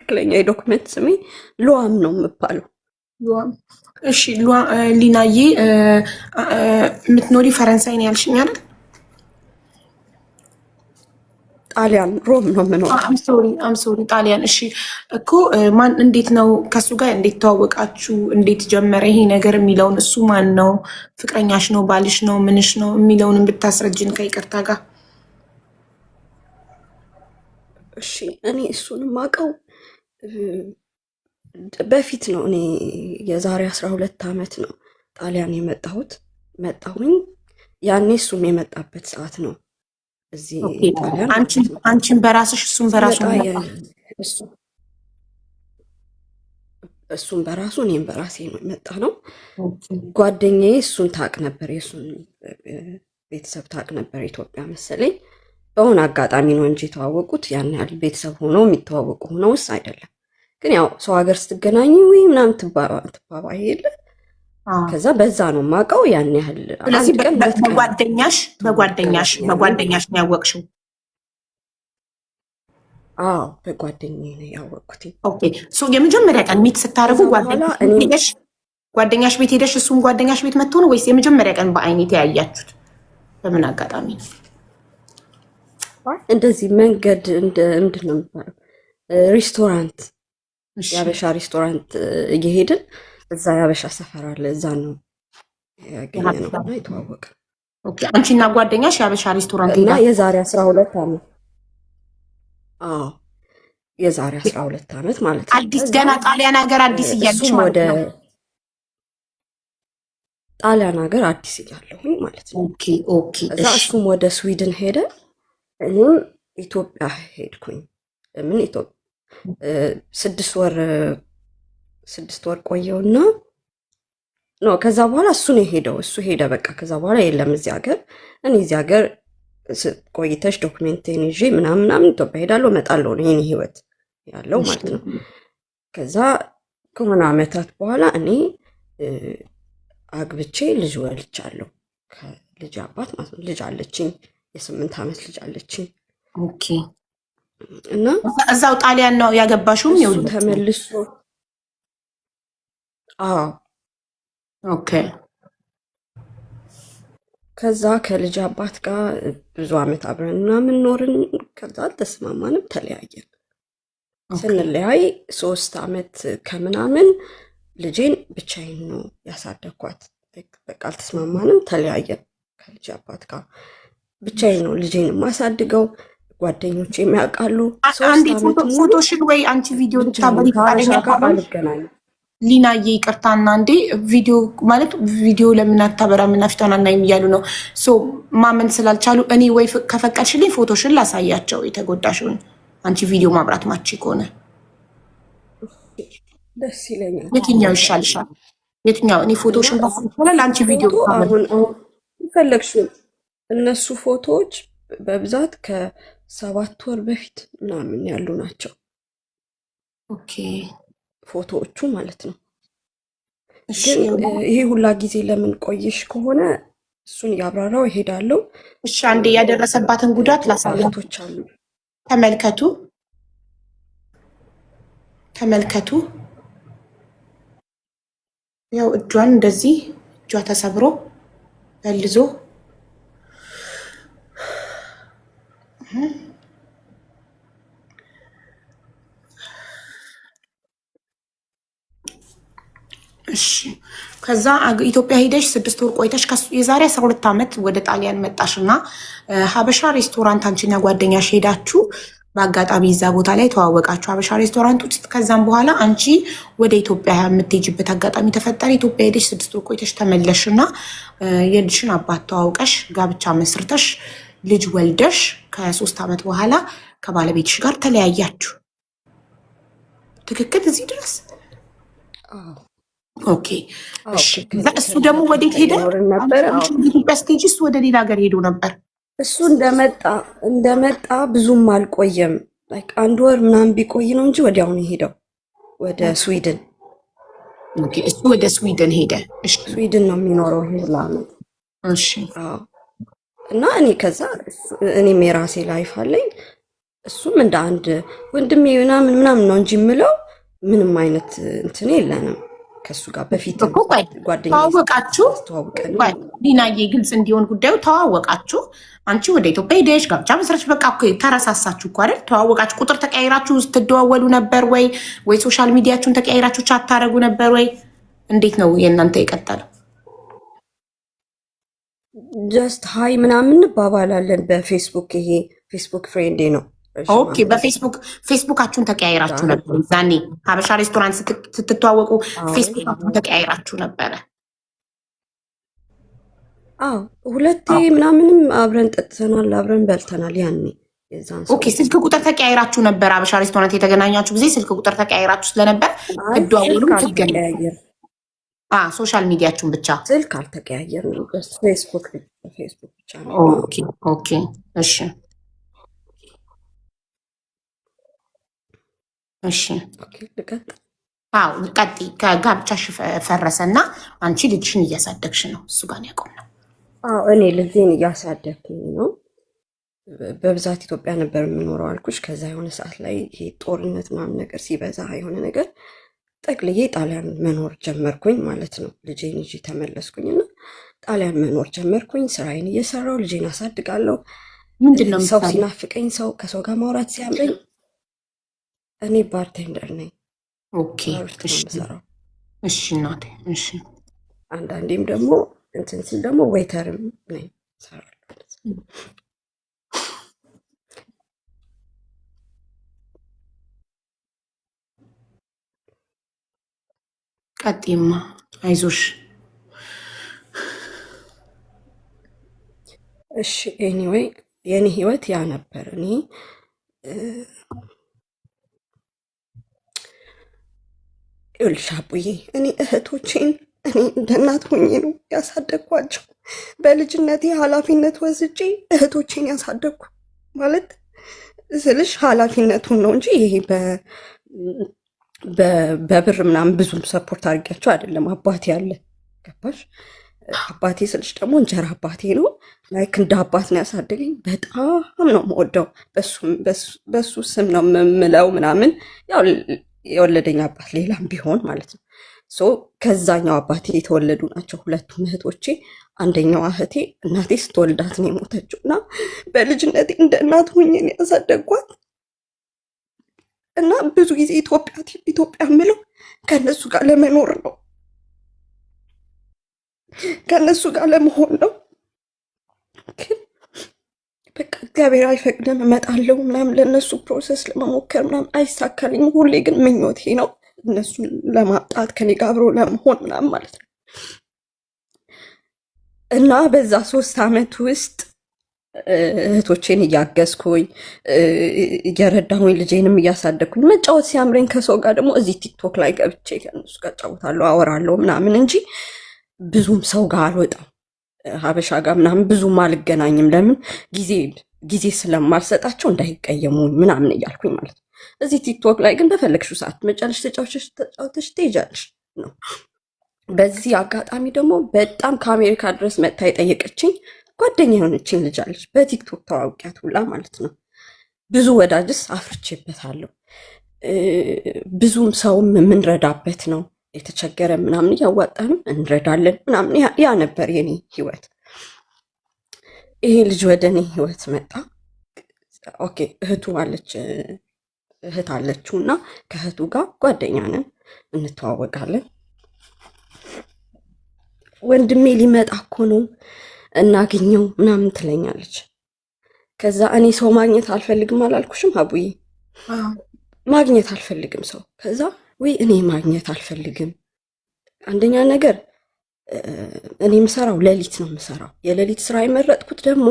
ትክክለኛ የዶክመንት ስሜ ሉዋም ነው የምባለው። ሉዋም። እሺ ሊናዬ የምትኖሪ ፈረንሳይ ነው ያልሽኝ አይደል? ጣሊያን ሮም ነው የምኖረው። አምሶሪ ጣሊያን። እሺ እኮ ማን እንዴት ነው ከሱ ጋር እንዴት ተዋወቃችሁ? እንዴት ጀመረ ይሄ ነገር የሚለውን እሱ ማን ነው? ፍቅረኛሽ ነው? ባልሽ ነው? ምንሽ ነው የሚለውን ብታስረጅን ከይቅርታ ጋር። እሺ እኔ እሱን ማቀው በፊት ነው። እኔ የዛሬ 12 ዓመት ነው ጣሊያን የመጣሁት። መጣሁኝ ያኔ እሱም የመጣበት ሰዓት ነው። እዚህ ጣሊያን አንቺን በራስሽ እሱን በራሱ እሱን በራሱ እኔም በራሴ ነው የመጣ ነው። ጓደኛዬ እሱን ታቅ ነበር፣ የእሱን ቤተሰብ ታቅ ነበር። ኢትዮጵያ መሰለኝ በሆነ አጋጣሚ ነው እንጂ የተዋወቁት ያን ያህል ቤተሰብ ሆነው የሚተዋወቁ ሆነውስ አይደለም። ግን ያው ሰው ሀገር ስትገናኙ ወይ ምናምን ትባባ የለ ከዛ በዛ ነው የማውቀው ያን ያህል። ስለዚህ በጓደኛሽ ነው ያወቅሽው? አዎ በጓደኛዬ ነው ያወቅኩት። ኦኬ ሶ የመጀመሪያ ቀን ሚት ስታረጉ ጓደኛሽ ቤት ሄደሽ እሱም ጓደኛሽ ቤት መጥቶ ነው ወይስ የመጀመሪያ ቀን በአይን የተያያችሁት? በምን አጋጣሚ ነው? እንደዚህ መንገድ ምንድን ነው የሚባለው ሬስቶራንት፣ የአበሻ ሬስቶራንት እየሄድን እዛ የአበሻ ሰፈር አለ፣ እዛ ነው ያገኘነው እና የተዋወቅን። ኦኬ አንቺና ጓደኛሽ የአበሻ ሬስቶራንት እና የዛሬ 12 ዓመት የዛሬ 12 ዓመት ማለት ነው። አዲስ ገና ጣሊያን ሀገር አዲስ እያለሽ ማለት ነው? ጣሊያን ሀገር አዲስ እያለሁኝ ማለት ነው። ኦኬ እዛ እሱም ወደ ስዊድን ሄደ፣ እኔም ኢትዮጵያ ሄድኩኝ። ለምን ኢትዮጵያ 6 ወር ቆየውና ነው ከዛ በኋላ እሱ ነው የሄደው። እሱ ሄደ በቃ። ከዛ በኋላ የለም እዚህ ሀገር። እኔ እዚህ ሀገር ቆይተሽ ዶክሜንቴን ይዤ ምናምን ኢትዮጵያ ሄዳለሁ እመጣለሁ ነው የኔ ህይወት ያለው ማለት ነው። ከዛ ከሆነ አመታት በኋላ እኔ አግብቼ ልጅ ወልቻለሁ፣ ከልጅ አባት ማለት ነው። ልጅ አለችኝ፣ የ8 ዓመት ልጅ አለችኝ። ኦኬ እና እዛው ጣሊያን ነው ያገባሽውም? ይኸው ተመልሶ ኦኬ ከዛ ከልጅ አባት ጋር ብዙ አመት አብረን ምናምን ኖርን። ከዛ አልተስማማንም፣ ተለያየን። ስንለያይ 3 አመት ከምናምን ልጄን ብቻዬን ነው ያሳደግኳት። በቃ አልተስማማንም፣ ተለያየን። ከልጅ አባት ጋር ብቻዬን ነው ልጄን የማሳድገው። ጓደኞች የሚያውቃሉ። ፎቶሽን ወይ አንቺ ቪዲዮ ልታበሪ አልገናኝም። ሊናዬ ይቅርታና እንዴ ቪዲዮ ለምን አታበራ ምናፍታና እናይም እያሉ ነው። ማመን ስላልቻሉ እኔ ወይ ከፈቀድሽልኝ ፎቶሽን ላሳያቸው የተጎዳሽውን። አንቺ ቪዲዮ ማብራት ማቺ ከሆነ ደስ ይለኛል። የትኛው ይሻልሻል? የትኛው? እኔ ፎቶሽን ባሳይሻል፣ አንቺ ቪዲዮ አሁን ፈለግሽው። እነሱ ፎቶዎች በብዛት ከ7 ወር በፊት ምናምን ያሉ ናቸው። ኦኬ ፎቶዎቹ ማለት ነው። ግን ይሄ ሁላ ጊዜ ለምን ቆየሽ ከሆነ እሱን እያብራራው ይሄዳለው። እሺ አንዴ ያደረሰባትን ጉዳት ላሳያቶች አሉ። ተመልከቱ። ያው እጇን እንደዚህ እጇ ተሰብሮ በልዞ እሺ ከዛ ኢትዮጵያ ሄደሽ 6 ወር ቆይተሽ የዛሬ 12 ዓመት ወደ ጣሊያን መጣሽና ሀበሻ ሬስቶራንት አንቺና ጓደኛሽ ሄዳችሁ በአጋጣሚ እዛ ቦታ ላይ ተዋወቃችሁ ሀበሻ ሬስቶራንት ውስጥ። ከዛም በኋላ አንቺ ወደ ኢትዮጵያ የምትሄጂበት አጋጣሚ ተፈጠረ። ኢትዮጵያ ሄደሽ 6 ወር ቆይተሽ ተመለሽና የልጅሽን አባት ተዋውቀሽ ጋብቻ መስርተሽ ልጅ ወልደሽ ከ3 ዓመት በኋላ ከባለቤትሽ ጋር ተለያያችሁ። ትክክል እዚህ ድረስ? ኦኬ እሺ። እሱ ደግሞ ወዴት ሄደ? ኢትዮጵያ ስቴጅ እሱ ወደ ሌላ ሀገር ሄዶ ነበር። እሱ እንደመጣ ብዙም አልቆየም። ላይክ 1 ወር ምናምን ቢቆይ ነው እንጂ ወዲያው ነው ሄደው ወደ ስዊድን። ኦኬ እሱ ወደ ስዊድን ሄደ። እሺ ስዊድን ነው የሚኖረው ሁላ ዓመት። እሺ እና እኔ ከዛ እኔም የራሴ ላይፍ አለኝ። እሱም እንደ አንድ ወንድሜ ምናምን ነው እንጂ የምለው ምንም አይነት እንትን የለንም ከሱ ጋር። በፊት ጓደኛ ተዋወቃችሁ? ዲናዬ ግልጽ እንዲሆን ጉዳዩ ተዋወቃችሁ። አንቺ ወደ ኢትዮጵያ ሄደሽ ጋብቻ መስረች፣ በቃ ተረሳሳችሁ እኮ አይደል? ተዋወቃችሁ፣ ቁጥር ተቀያይራችሁ ትደዋወሉ ነበር ወይ? ሶሻል ሚዲያችሁን ተቀያይራችሁ ቻት ታደርጉ ነበር ወይ? እንዴት ነው የእናንተ የቀጠለው? ጀስት ሀይ ምናምን እንባባላለን በፌስቡክ። ይሄ ፌስቡክ ፍሬንዴ ነው። ኦኬ፣ ፌስቡካችሁን ተቀያይራችሁ ነበር? ዛኔ ሀበሻ ሬስቶራንት ስትተዋወቁ ፌስቡካችሁን ተቀያይራችሁ ነበረ? አዎ፣ ሁለቴ ምናምንም አብረን ጠጥተናል፣ አብረን በልተናል። ያኔ ኦኬ፣ ስልክ ቁጥር ተቀያይራችሁ ነበር? ሀበሻ ሬስቶራንት የተገናኛችሁ ጊዜ ስልክ ቁጥር ተቀያይራችሁ ስለነበር ትደዋወሉ ትገናኛላችሁ? ሶሻል ሚዲያችሁን ብቻ? ስልክ አልተቀያየርንም፣ ፌስቡክ ብቻ ነው። ኦኬ፣ እሺ፣ እሺ፣ ልቀጥል? አዎ፣ ቀጥይ። ከጋብቻሽ ፈረሰና አንቺ ልጅሽን እያሳደግሽ ነው። እሱ ጋር ያቆምነው። አዎ፣ እኔ ልጄን እያሳደግኩኝ ነው። በብዛት ኢትዮጵያ ነበር የምኖረው አልኩሽ። ከዛ የሆነ ሰዓት ላይ ይሄ ጦርነት ምናምን ነገር ሲበዛ የሆነ ነገር ጠቅልዬ ጣሊያን መኖር ጀመርኩኝ ማለት ነው። ልጄን ይዤ ተመለስኩኝና ጣሊያን መኖር ጀመርኩኝ። ስራዬን እየሰራው ልጄን አሳድጋለሁ። ምንድነው ሰው ሲናፍቀኝ፣ ሰው ከሰው ጋር ማውራት ሲያምረኝ፣ እኔ ባርቴንደር ነኝ። ኦኬ፣ እሺ እናቴ፣ እሺ። አንዳንዴም ደግሞ እንትን ስል ደግሞ ዌይተርም ነኝ፣ እሰራለሁ። ቀጤማ አይዞሽ። እሺ፣ ኤኒዌይ የኔ ህይወት ያ ነበር። እኔ ይኸውልሽ አቡዬ፣ እኔ እህቶቼን እኔ እንደ እናት ሆኜ ነው ያሳደግኳቸው። በልጅነቴ ኃላፊነት ወስጄ እህቶቼን ያሳደግኩ ማለት ስልሽ ኃላፊነቱን ነው እንጂ ይሄ በብር ምናምን ብዙም ሰፖርት አድርጊያቸው አይደለም። አባቴ አለ፣ ገባሽ? አባቴ ስልሽ ደግሞ እንጀራ አባቴ ነው። ላይክ እንደ አባት ነው ያሳደገኝ። በጣም ነው የምወደው። በሱ ስም ነው የምምለው ምናምን። ያው የወለደኝ አባት ሌላም ቢሆን ማለት ነው። ከዛኛው አባቴ የተወለዱ ናቸው ሁለቱም እህቶቼ። አንደኛዋ እህቴ እናቴ ስትወልዳት ነው የሞተችው እና በልጅነቴ እንደ እናት ሆኜ ነው ያሳደግኳት። እና ብዙ ጊዜ ኢትዮጵያ የምለው ከነሱ ጋር ለመኖር ነው፣ ከነሱ ጋር ለመሆን ነው። ግን በቃ እግዚአብሔር አይፈቅድም። እመጣለሁ ምናምን ለእነሱ ፕሮሰስ ለመሞከር ምናምን አይሳካልኝም። ሁሌ ግን ምኞቴ ነው እነሱን ለማምጣት ከኔ ጋር አብሮ ለመሆን ምናምን ማለት ነው። እና በዛ 3 ዓመት ውስጥ እህቶቼን እያገዝኩኝ እየረዳሁኝ ልጄንም እያሳደግኩኝ መጫወት ሲያምረኝ ከሰው ጋር ደግሞ እዚህ ቲክቶክ ላይ ገብቼ ከእነሱ ጋር እጫወታለሁ፣ አወራለሁ ምናምን እንጂ ብዙም ሰው ጋር አልወጣም። ሀበሻ ጋር ምናምን ብዙም አልገናኝም። ለምን ጊዜ ስለማልሰጣቸው እንዳይቀየሙ ምናምን እያልኩኝ ማለት ነው። እዚህ ቲክቶክ ላይ ግን በፈለግሽው ሰዓት መጫለሽ ተጫውተሽ ትሄጃለሽ ነው። በዚህ አጋጣሚ ደግሞ በጣም ከአሜሪካ ድረስ መጥታ የጠየቀችኝ ጓደኛ የሆነችኝ ልጅ አለች። በቲክቶክ ተዋውቂያት ሁላ ማለት ነው። ብዙ ወዳጅስ አፍርቼበታለሁ። ብዙም ሰውም የምንረዳበት ነው። የተቸገረ ምናምን እያዋጣንም እንረዳለን ምናምን። ያ ነበር የኔ ህይወት። ይሄ ልጅ ወደ እኔ ህይወት መጣ። ኦኬ፣ እህት አለችው እና ከእህቱ ጋር ጓደኛ ነን፣ እንተዋወቃለን። ወንድሜ ሊመጣ እኮ ነው እናገኘው ምናምን ትለኛለች። ከዛ እኔ ሰው ማግኘት አልፈልግም አላልኩሽም አቡዬ? ማግኘት አልፈልግም ሰው። ከዛ እኔ ማግኘት አልፈልግም። አንደኛ ነገር እኔ የምሰራው ሌሊት ነው የምሰራው። የሌሊት ስራ የመረጥኩት ደግሞ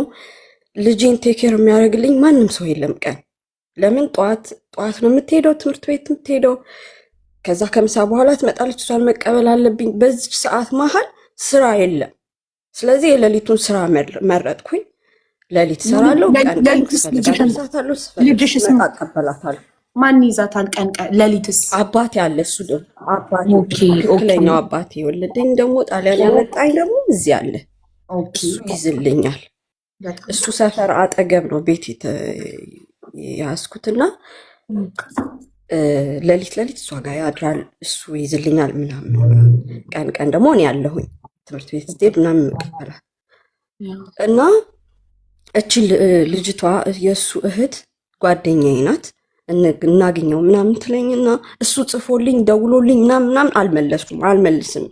ልጄን ቴኬር የሚያደርግልኝ ማንም ሰው የለም ቀን። ለምን ጠዋት ነው የምትሄደው ትምህርት ቤት የምትሄደው። ከዛ ከምሳ በኋላ ትመጣለች፣ እሷን መቀበል አለብኝ። በዚች ሰዓት መሀል ስራ የለም። ስለዚህ የሌሊቱን ስራ መረጥኩኝ። ሌሊት ሰራለሁ፣ ቀን ስፈልጋለሁ፣ ስፈልግ አቀበላታለሁ። ማን ይዛታል? ቀን ሌሊትስ? አባቴ አለ። እሱ ደግሞ ትክክለኛው አባቴ የወለደኝ ደግሞ ጣሊያን ያመጣኝ ደግሞ እዚህ አለ። እሱ ይዝልኛል። እሱ ሰፈር አጠገብ ነው ቤት ያስኩትና ሌሊት እሷ ጋር ያድራል፣ እሱ ይዝልኛል ምናምን። ቀን ደግሞ እኔ ያለሁኝ ትምህርት ቤት ስትሄድ ምናምን መቀበላል እና እቺ ልጅቷ የእሱ እህት ጓደኛዬ ናት እናገኘው ምናምን ትለኝና እሱ ጽፎልኝ ደውሎልኝ ምናምን አልመልስም።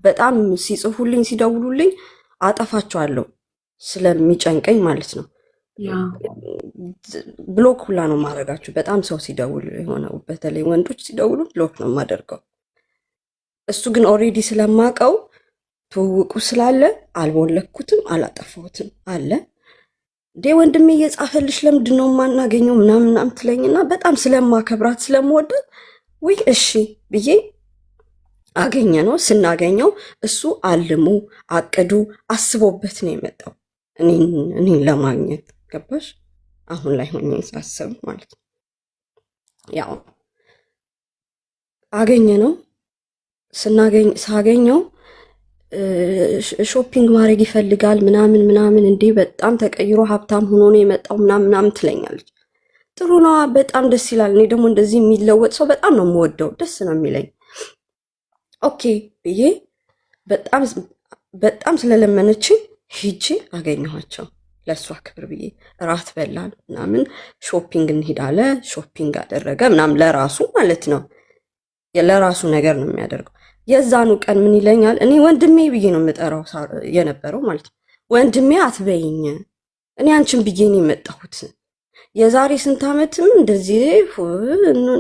በጣም ሲጽፉልኝ ሲደውሉልኝ አጠፋቸዋለሁ ስለሚጨንቀኝ ማለት ነው። ብሎክ ሁላ ነው ማድረጋችሁ። በጣም ሰው ሲደውል የሆነ በተለይ ወንዶች ሲደውሉ ብሎክ ነው የማደርገው። እሱ ግን ኦልሬዲ ስለማቀው ትውውቁ ስላለ አልቦለኩትም፣ አላጠፋሁትም አለ እንዴ ወንድሜ እየጻፈልሽ ለምንድን ነው የማናገኘው ምናምን ትለኝና በጣም ስለማከብራት ስለምወዳት ውይ እሺ ብዬ አገኘ ነው። ስናገኘው እሱ አልሙ አቅዱ አስቦበት ነው የመጣው እኔን ለማግኘት ገባሽ? አሁን ላይ ሆኜ ሳስብ ማለት ነው። ያው አገኘ ነው። ሳገኘው ሾፒንግ ማድረግ ይፈልጋል ምናምን እንዴ በጣም ተቀይሮ ሀብታም ሆኖ ነው የመጣው ምናምን ትለኛለች። ጥሩ ነው፣ በጣም ደስ ይላል። እኔ ደግሞ እንደዚህ የሚለወጥ ሰው በጣም ነው የምወደው፣ ደስ ነው የሚለኝ። ኦኬ ብዬ በጣም ስለለመነችኝ ሂጄ አገኘኋቸው። ለእሷ ክብር ብዬ እራት በላን ምናምን፣ ሾፒንግ እንሂዳለ። ሾፒንግ አደረገ ምናምን ለራሱ ማለት ነው፣ ለራሱ ነገር ነው የሚያደርገው። የዛኑ ቀን ምን ይለኛል፣ እኔ ወንድሜ ብዬ ነው የምጠራው የነበረው ማለት ነው። ወንድሜ አትበይኝ፣ እኔ አንቺን ብዬ ነው የመጣሁት። የዛሬ ስንት ዓመትም እንደዚህ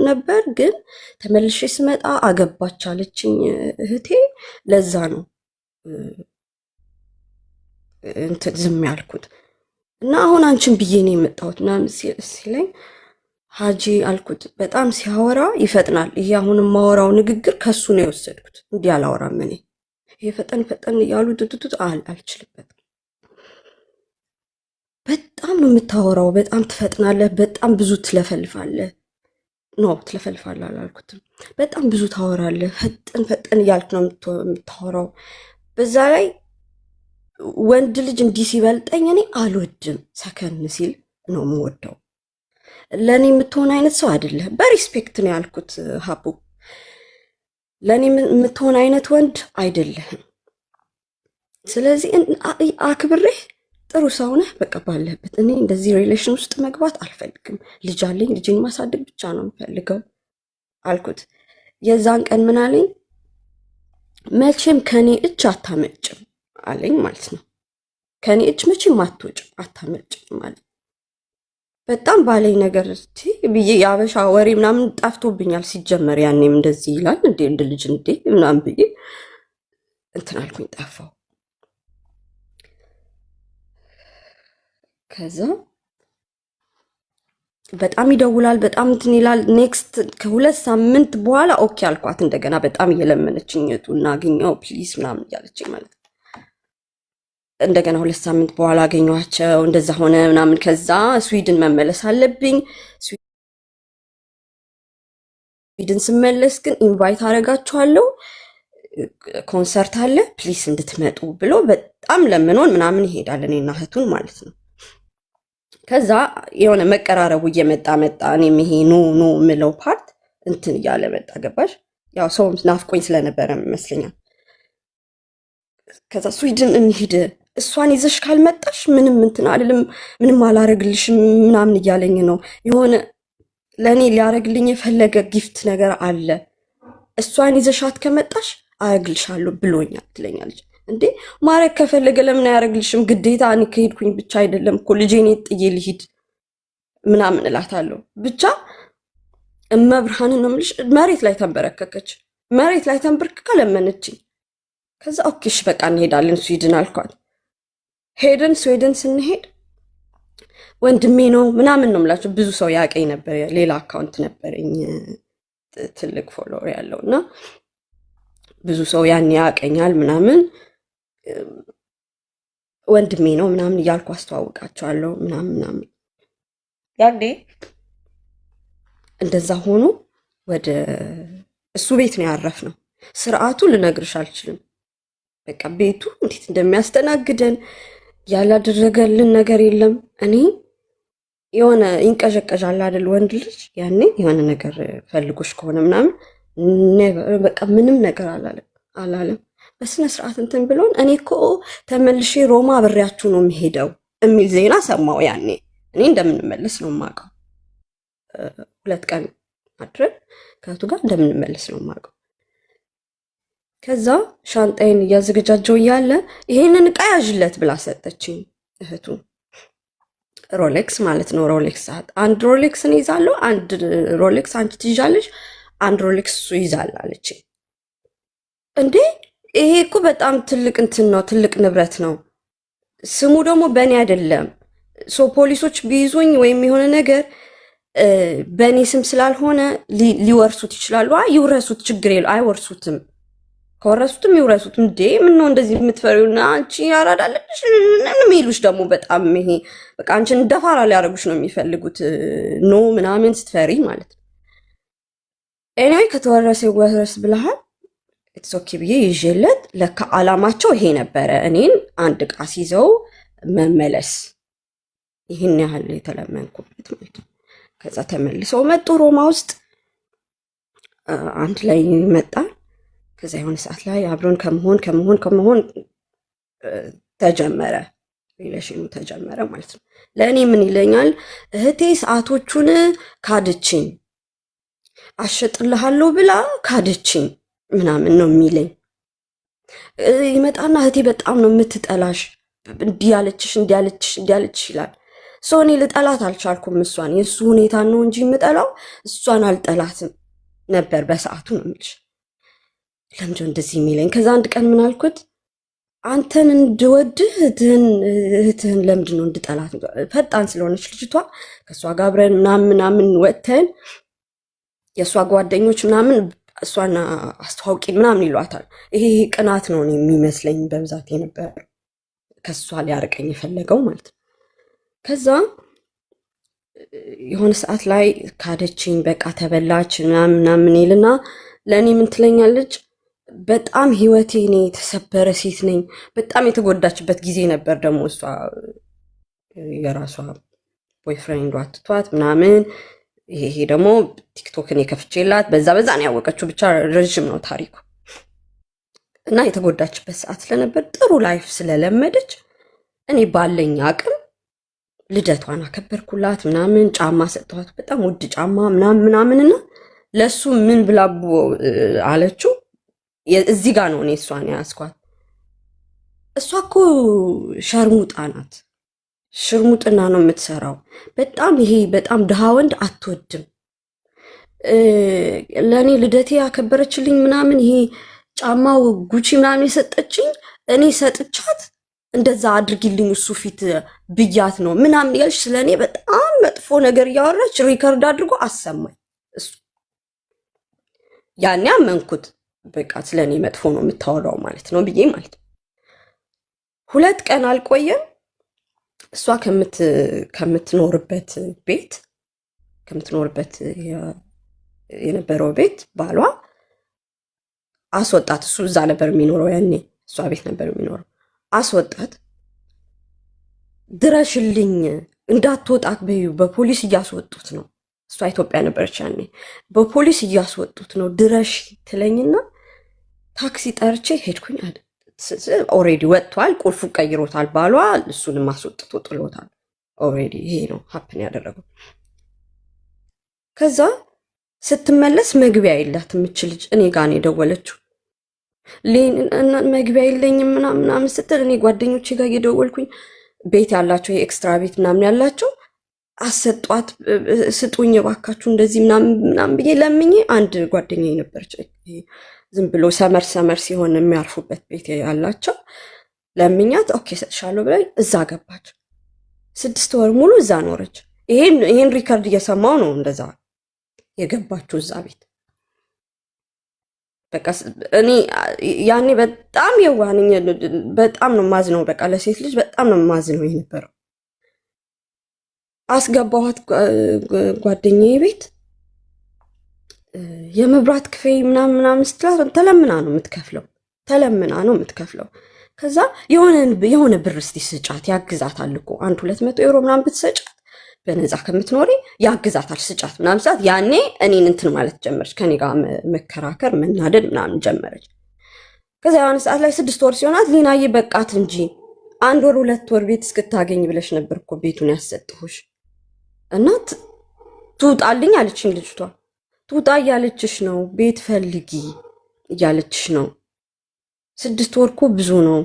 ነበር፣ ግን ተመልሼ ስመጣ አገባች አለችኝ እህቴ። ለዛ ነው እንትን ዝም ያልኩት እና አሁን አንቺን ብዬ ነው የመጣሁት ምናምን ሲለኝ ሀጂ አልኩት። በጣም ሲያወራ ይፈጥናል። ይሄ አሁን የማወራው ንግግር ከሱ ነው የወሰድኩት። እንዲህ አላወራም እኔ። ይሄ ፈጠን እያሉ ቱቱቱ አልችልበትም። በጣም ነው የምታወራው፣ በጣም ትፈጥናለህ፣ በጣም ብዙ ትለፈልፋለህ። ትለፈልፋለህ አላልኩትም፣ በጣም ብዙ ታወራለህ። ፈጠን እያልክ ነው የምታወራው። በዛ ላይ ወንድ ልጅ እንዲህ ሲበልጠኝ እኔ አልወድም። ሰከን ሲል ነው የምወደው። ለእኔ የምትሆን አይነት ሰው አይደለህም። በሪስፔክት ነው ያልኩት ሀቡ። ለእኔ የምትሆን አይነት ወንድ አይደለህም። ስለዚህ አክብሬህ ጥሩ ሰው ነህ፣ በቃ ባለህበት። እኔ እንደዚህ ሪሌሽን ውስጥ መግባት አልፈልግም። ልጅ አለኝ፣ ልጅን ማሳደግ ብቻ ነው የምፈልገው አልኩት። የዛን ቀን ምን አለኝ፣ መቼም ከኔ እጅ አታመጭም አለኝ ማለት ነው። ከኔ እጅ መቼም አትወጭም አታመጭም ማለት በጣም ባለኝ ነገር ብዬ የአበሻ ወሬ ምናምን ጠፍቶብኛል። ሲጀመር ያኔም እንደዚህ ይላል እንዴ እንደ ልጅ እንዴ ምናምን ብዬ እንትን አልኩኝ፣ ጠፋው። ከዛ በጣም ይደውላል፣ በጣም እንትን ይላል። ኔክስት ከ2 ሳምንት በኋላ ኦኬ አልኳት። እንደገና በጣም እየለመነችኝ እናገኘው ፕሊዝ ምናምን እያለችኝ ማለት ነው። እንደገና 2 ሳምንት በኋላ አገኘኋቸው። እንደዛ ሆነ ምናምን። ከዛ ስዊድን መመለስ አለብኝ። ስዊድን ስመለስ ግን ኢንቫይት አደርጋችኋለሁ፣ ኮንሰርት አለ ፕሊስ እንድትመጡ ብሎ በጣም ለምኖን ምናምን ይሄዳል፣ እኔና እህቱን ማለት ነው። ከዛ የሆነ መቀራረቡ እየመጣ መጣ። እኔም ይሄ ኖ ምለው ፓርት እንትን እያለ መጣ። ገባሽ? ያው ሰው ናፍቆኝ ስለነበረ ይመስለኛል። ከዛ ስዊድን እንሂድ፣ እሷን ይዘሽ ካልመጣሽ ምንም እንትን አልልም፣ ምንም አላረግልሽም ምናምን እያለኝ ነው። የሆነ ለእኔ ሊያረግልኝ የፈለገ ጊፍት ነገር አለ፣ እሷን ይዘሻት ከመጣሽ አረግልሻለሁ ብሎኛል ትለኛለች። እንዴ ማረግ ከፈለገ ለምን አያረግልሽም? ግዴታ እኔ ከሄድኩኝ ብቻ አይደለም እኮ ልጄን ጥዬ ልሂድ ምናምን እላታለሁ። ብቻ እመብርሃንን ነው የምልሽ። መሬት ላይ ተንበረከከች፣ መሬት ላይ ተንበርክካ ለመነችኝ። ከዛ ኦኬሽ በቃ እንሄዳለን ስዊድን አልኳት። ሄድን። ስዊድን ስንሄድ ወንድሜ ነው ምናምን ነው የምላቸው። ብዙ ሰው ያቀኝ ነበር። ሌላ አካውንት ነበረኝ ትልቅ ፎሎወር ያለው እና ብዙ ሰው ያን ያቀኛል ምናምን። ወንድሜ ነው ምናምን እያልኩ አስተዋውቃቸዋለሁ ምናምን። ያኔ እንደዛ ሆኖ ወደ እሱ ቤት ነው ያረፍነው። ስርዓቱ ልነግርሽ አልችልም። በቃ ቤቱ እንዴት እንደሚያስተናግደን ያላደረገልን ነገር የለም። እኔ የሆነ ይንቀዠቀዣል አይደል ወንድ ልጅ ያኔ የሆነ ነገር ፈልጎሽ ከሆነ ምናምን በቃ ምንም ነገር አላለም። በስነ ስርዓት እንትን ብሎን እኔ እኮ ተመልሼ ሮማ አብሬያችሁ ነው የሚሄደው የሚል ዜና ሰማው። ያኔ እኔ እንደምንመለስ ነው የማውቀው። 2 ቀን አድረን ከእህቱ ጋር እንደምንመለስ ነው የማውቀው። ከዛ ሻንጣይን እያዘገጃጀው እያለ ይሄንን ዕቃ ያዥለት ብላ ሰጠችኝ እህቱ። ሮሌክስ ማለት ነው። ሮሌክስ ሰዓት አንድ ሮሌክስ እኔ ይዛለሁ፣ አንድ ሮሌክስ አንቺ ትይዣለሽ፣ አንድ ሮሌክስ እሱ ይዛል አለች። እንዴ ይሄ እኮ በጣም ትልቅ እንትን ነው፣ ትልቅ ንብረት ነው። ስሙ ደግሞ በእኔ አይደለም። ፖሊሶች ቢይዙኝ ወይም የሆነ ነገር በእኔ ስም ስላልሆነ ሊወርሱት ይችላሉ። ይውረሱት፣ ችግር የለው፣ አይወርሱትም። ከወረሱትም ይውረሱት። እንዴ ምን ነው እንደዚህ የምትፈሪውና አንቺ ያራዳለሽ የሚሉሽ ደግሞ በጣም ይሄ በቃ አንቺን ደፋራ ሊያደርጉሽ ነው የሚፈልጉት። ኖ ምናምን ስትፈሪ ማለት ነው። ኤኒዌይ ከተወረሰ ይወረስ ብለሃል። ኢትስ ኦኬ ብዬ ይዤለት ለካ አላማቸው ይሄ ነበረ፣ እኔን አንድ ዕቃ ሲይዘው መመለስ። ይህን ያህል የተለመንኩበት ማለት ነው። ከዛ ተመልሰው መጡ ሮማ ውስጥ አንድ ላይ መጣን። ከዛ የሆነ ሰዓት ላይ አብሮን ከመሆን ተጀመረ፣ ሪሌሽኑ ተጀመረ ማለት ነው። ለእኔ ምን ይለኛል፣ እህቴ ሰዓቶቹን ካድችኝ፣ አሸጥልሃለሁ ብላ ካድችኝ ምናምን ነው የሚለኝ። ይመጣና እህቴ በጣም ነው የምትጠላሽ፣ እንዲያለችሽ ይላል። እኔ ልጠላት አልቻልኩም። እሷን የእሱ ሁኔታ ነው እንጂ የምጠላው እሷን አልጠላትም ነበር በሰዓቱ ነው የምልሽ። ለምንድነው እንደዚህ የሚለኝ? ከዛ አንድ ቀን ምን አልኩት፣ አንተን እንድወድህ እህትህን ለምንድነው እንድጠላት? ፈጣን ስለሆነች ልጅቷ ከእሷ ጋር አብረን ምናምን ወጥተን የእሷ ጓደኞች ምናምን እሷን አስተዋውቂ ምናምን ይሏታል። ይሄ ቅናት ነው የሚመስለኝ በብዛት የነበረ ከእሷ ሊያርቀኝ የፈለገው ማለት ነው። ከዛ የሆነ ሰዓት ላይ ካደችኝ፣ በቃ ተበላች ምናምን ይልና ለእኔ ምን ትለኛለች፣ በጣም ህይወቴ እኔ የተሰበረ ሴት ነኝ። በጣም የተጎዳችበት ጊዜ ነበር ደግሞ እሷ የራሷ ቦይፍሬንዷ ትቷት ምናምን። ይሄ ደግሞ ቲክቶክን የከፍቼላት በዛ ነው ያወቀችው። ብቻ ረዥም ነው ታሪኩ እና የተጎዳችበት ሰዓት ስለነበር ጥሩ ላይፍ ስለለመደች እኔ ባለኝ አቅም ልደቷን አከበርኩላት ምናምን። ጫማ ሰጠኋት፣ በጣም ውድ ጫማ ምናምንና ለሱ ምን ብላቦ አለችው። እዚህ ጋር ነው እኔ እሷን ያስኳት። እሷ እኮ ሸርሙጣ ናት፣ ሽርሙጥና ነው የምትሰራው። በጣም ድሃ ወንድ አትወድም። ለእኔ ልደቴ ያከበረችልኝ ምናምን ይሄ ጫማው ጉቺ ምናምን የሰጠችኝ እኔ ሰጥቻት እንደዛ አድርጊልኝ እሱ ፊት ብያት ነው ምናምን ያልሽ ስለ እኔ በጣም መጥፎ ነገር እያወራች ሪከርድ አድርጎ አሰማኝ። እሱ ያኔ አመንኩት። በቃ ስለ እኔ መጥፎ ነው የምታወራው ማለት ነው ብዬ ማለት ነው። 2 ቀን አልቆየም። እሷ ከምትኖርበት የነበረው ቤት ባሏ አስወጣት። እሱ እዛ ነበር የሚኖረው ያኔ፣ እሷ ቤት ነበር የሚኖረው። አስወጣት። ድረሽልኝ እንዳትወጣት በዩ፣ በፖሊስ እያስወጡት ነው። እሷ ኢትዮጵያ ነበረች ያኔ። በፖሊስ እያስወጡት ነው ድረሽ ትለኝና ታክሲ ጠርቼ ሄድኩኝ። ኦሬዲ ወጥቷል፣ ቁልፉ ቀይሮታል ባሏ፣ እሱንም አስወጥቶ ጥሎታል። ኦሬዲ ይሄ ነው ሀፕን ያደረገው። ከዛ ስትመለስ መግቢያ የላት የምችል ልጅ እኔ ጋር ነው የደወለችው። መግቢያ የለኝም ምናምን ስትል እኔ ጓደኞቼ ጋር እየደወልኩኝ ቤት ያላቸው የኤክስትራ ቤት ምናምን ያላቸው አሰጧት፣ ስጡኝ የባካችሁ እንደዚህ ምናምን ብዬ ለምኜ፣ አንድ ጓደኛዬ ነበረች ዝም ብሎ ሰመር ሲሆን የሚያርፉበት ቤት ያላቸው፣ ለምኛት ኦኬ ሰጥሻለሁ ብላኝ እዛ ገባች። 6 ወር ሙሉ እዛ ኖረች። ይሄን ሪከርድ እየሰማው ነው እንደዛ የገባችው እዛ ቤት። በቃ እኔ ያኔ በጣም የዋህኝ፣ በጣም ነው ማዝነው። በቃ ለሴት ልጅ በጣም ነው ማዝነው የነበረው። አስገባኋት ጓደኛዬ ቤት። የመብራት ክፈይ ምናምን ስትላት ተለምና ነው የምትከፍለው። ከዛ የሆነ ብር እስቲ ስጫት ያግዛታል እኮ 100-200 ዩሮ ምናምን ብትሰጫት በነፃ ከምትኖሪ ያግዛታል ስጫት ምናምን ሰዓት ያኔ እኔን እንትን ማለት ጀመረች። ከኔ ጋር መከራከር መናደድ ምናምን ጀመረች። ከዛ የሆነ ሰዓት ላይ 6 ወር ሲሆናት ሊናዬ በቃት እንጂ 1 ወር 2 ወር ቤት እስክታገኝ ብለሽ ነበር እኮ ቤቱን ያሰጥሁሽ እና ትውጣልኝ አለችኝ ልጅቷ። ትውጣ እያለችሽ ነው፣ ቤት ፈልጊ እያለችሽ ነው። 6 ወር እኮ ብዙ ነው፣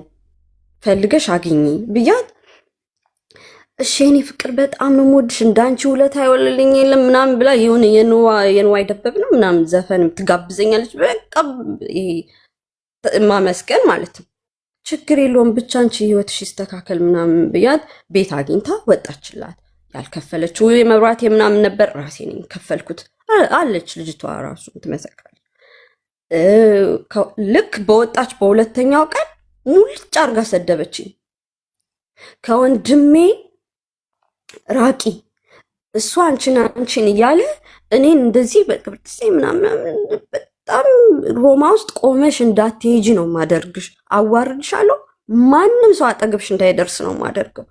ፈልገሽ አግኚ ብያት እሺ የኔ ፍቅር በጣም ነው የምወድሽ እንዳንቺ ውለታ አይወልልኝ የለም ምናምን ብላ የሆነ የንዋይ ደበብ ነው ምናምን ዘፈን ትጋብዘኛለች። በቃ ማመስገን ማለት ነው። ችግር የለውም ብቻ አንቺ ህይወትሽ ይስተካከል ምናምን ብያት ቤት አግኝታ ወጣችላት። ያልከፈለችው የመብራት የምናምን ነበር ራሴ ነኝ ከፈልኩት አለች ልጅቷ ራሱ ትመሰክራለች። ልክ በወጣች በሁለተኛው ቀን ሙልጭ አርጋ ሰደበችኝ። ከወንድሜ ራቂ እሱ አንቺን እያለ እኔን እንደዚህ በቅብርጥሴ ምናምን በጣም ሮማ ውስጥ ቆመሽ እንዳትሄጂ ነው ማደርግሽ፣ አዋርድሻለሁ፣ ማንም ሰው አጠገብሽ እንዳይደርስ ነው ማደርገው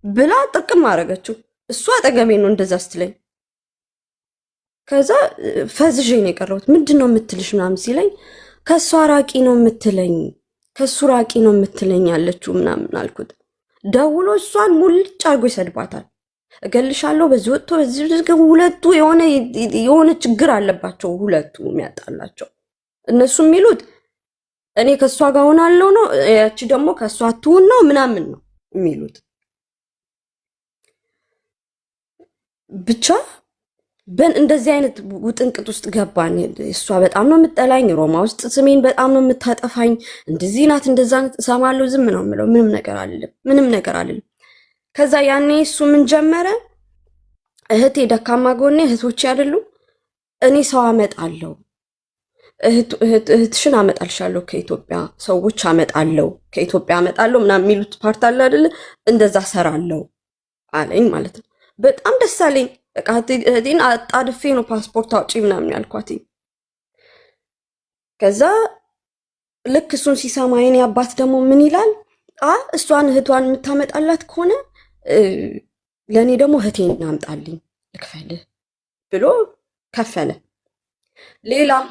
ብላ ጥርቅም አረገችው። እሱ አጠገቤ ነው እንደዛ ስትለኝ፣ ከዛ ፈዝዤ ነው የቀረሁት። ምንድን ነው የምትልሽ ምናምን ሲለኝ ከእሷ ራቂ ነው የምትለኝ፣ ከእሱ ራቂ ነው የምትለኝ ያለችው ምናምን አልኩት። ደውሎ እሷን ሙልጭ አርጎ ይሰድባታል። እገልሻለሁ በዚህ ወጥቶ በዚህ ሁለቱ የሆነ ችግር አለባቸው። ሁለቱ የሚያጣላቸው እነሱ የሚሉት እኔ ከእሷ ጋር ሆናለሁ ነው፣ ያቺ ደግሞ ከእሷ አትሁን ነው ምናምን ነው የሚሉት። ብቻ እንደዚህ አይነት ውጥንቅጥ ውስጥ ገባን። እሷ በጣም ነው የምጠላኝ፣ ሮማ ውስጥ ስሜን በጣም ነው የምታጠፋኝ። እንደዚህ ናት እንደዛ ሰማለሁ፣ ዝም ነው የምለው፣ ምንም ነገር አልልም። ከዛ ያኔ እሱ ምን ጀመረ፣ እህቴ ደካማ ጎኔ እህቶቼ አይደሉም፣ እኔ ሰው አመጣለሁ፣ እህትሽን አመጣልሻለሁ፣ ከኢትዮጵያ ሰዎች አመጣለሁ፣ ከኢትዮጵያ አመጣለሁ ምናምን የሚሉት ፓርት አለ አይደለ፣ እንደዛ ሰራለሁ አለኝ ማለት ነው። በጣም ደስ አለኝ። በቃ እህቴን አጣድፌ ነው ፓስፖርት አውጪ ምናምን ያልኳት። ከዛ ልክ እሱን ሲሰማ የኔ አባት ደግሞ ምን ይላል፣ እሷን እህቷን የምታመጣላት ከሆነ ለእኔ ደግሞ እህቴን አምጣልኝ ልክፈልህ ብሎ ከፈለ። ሌላም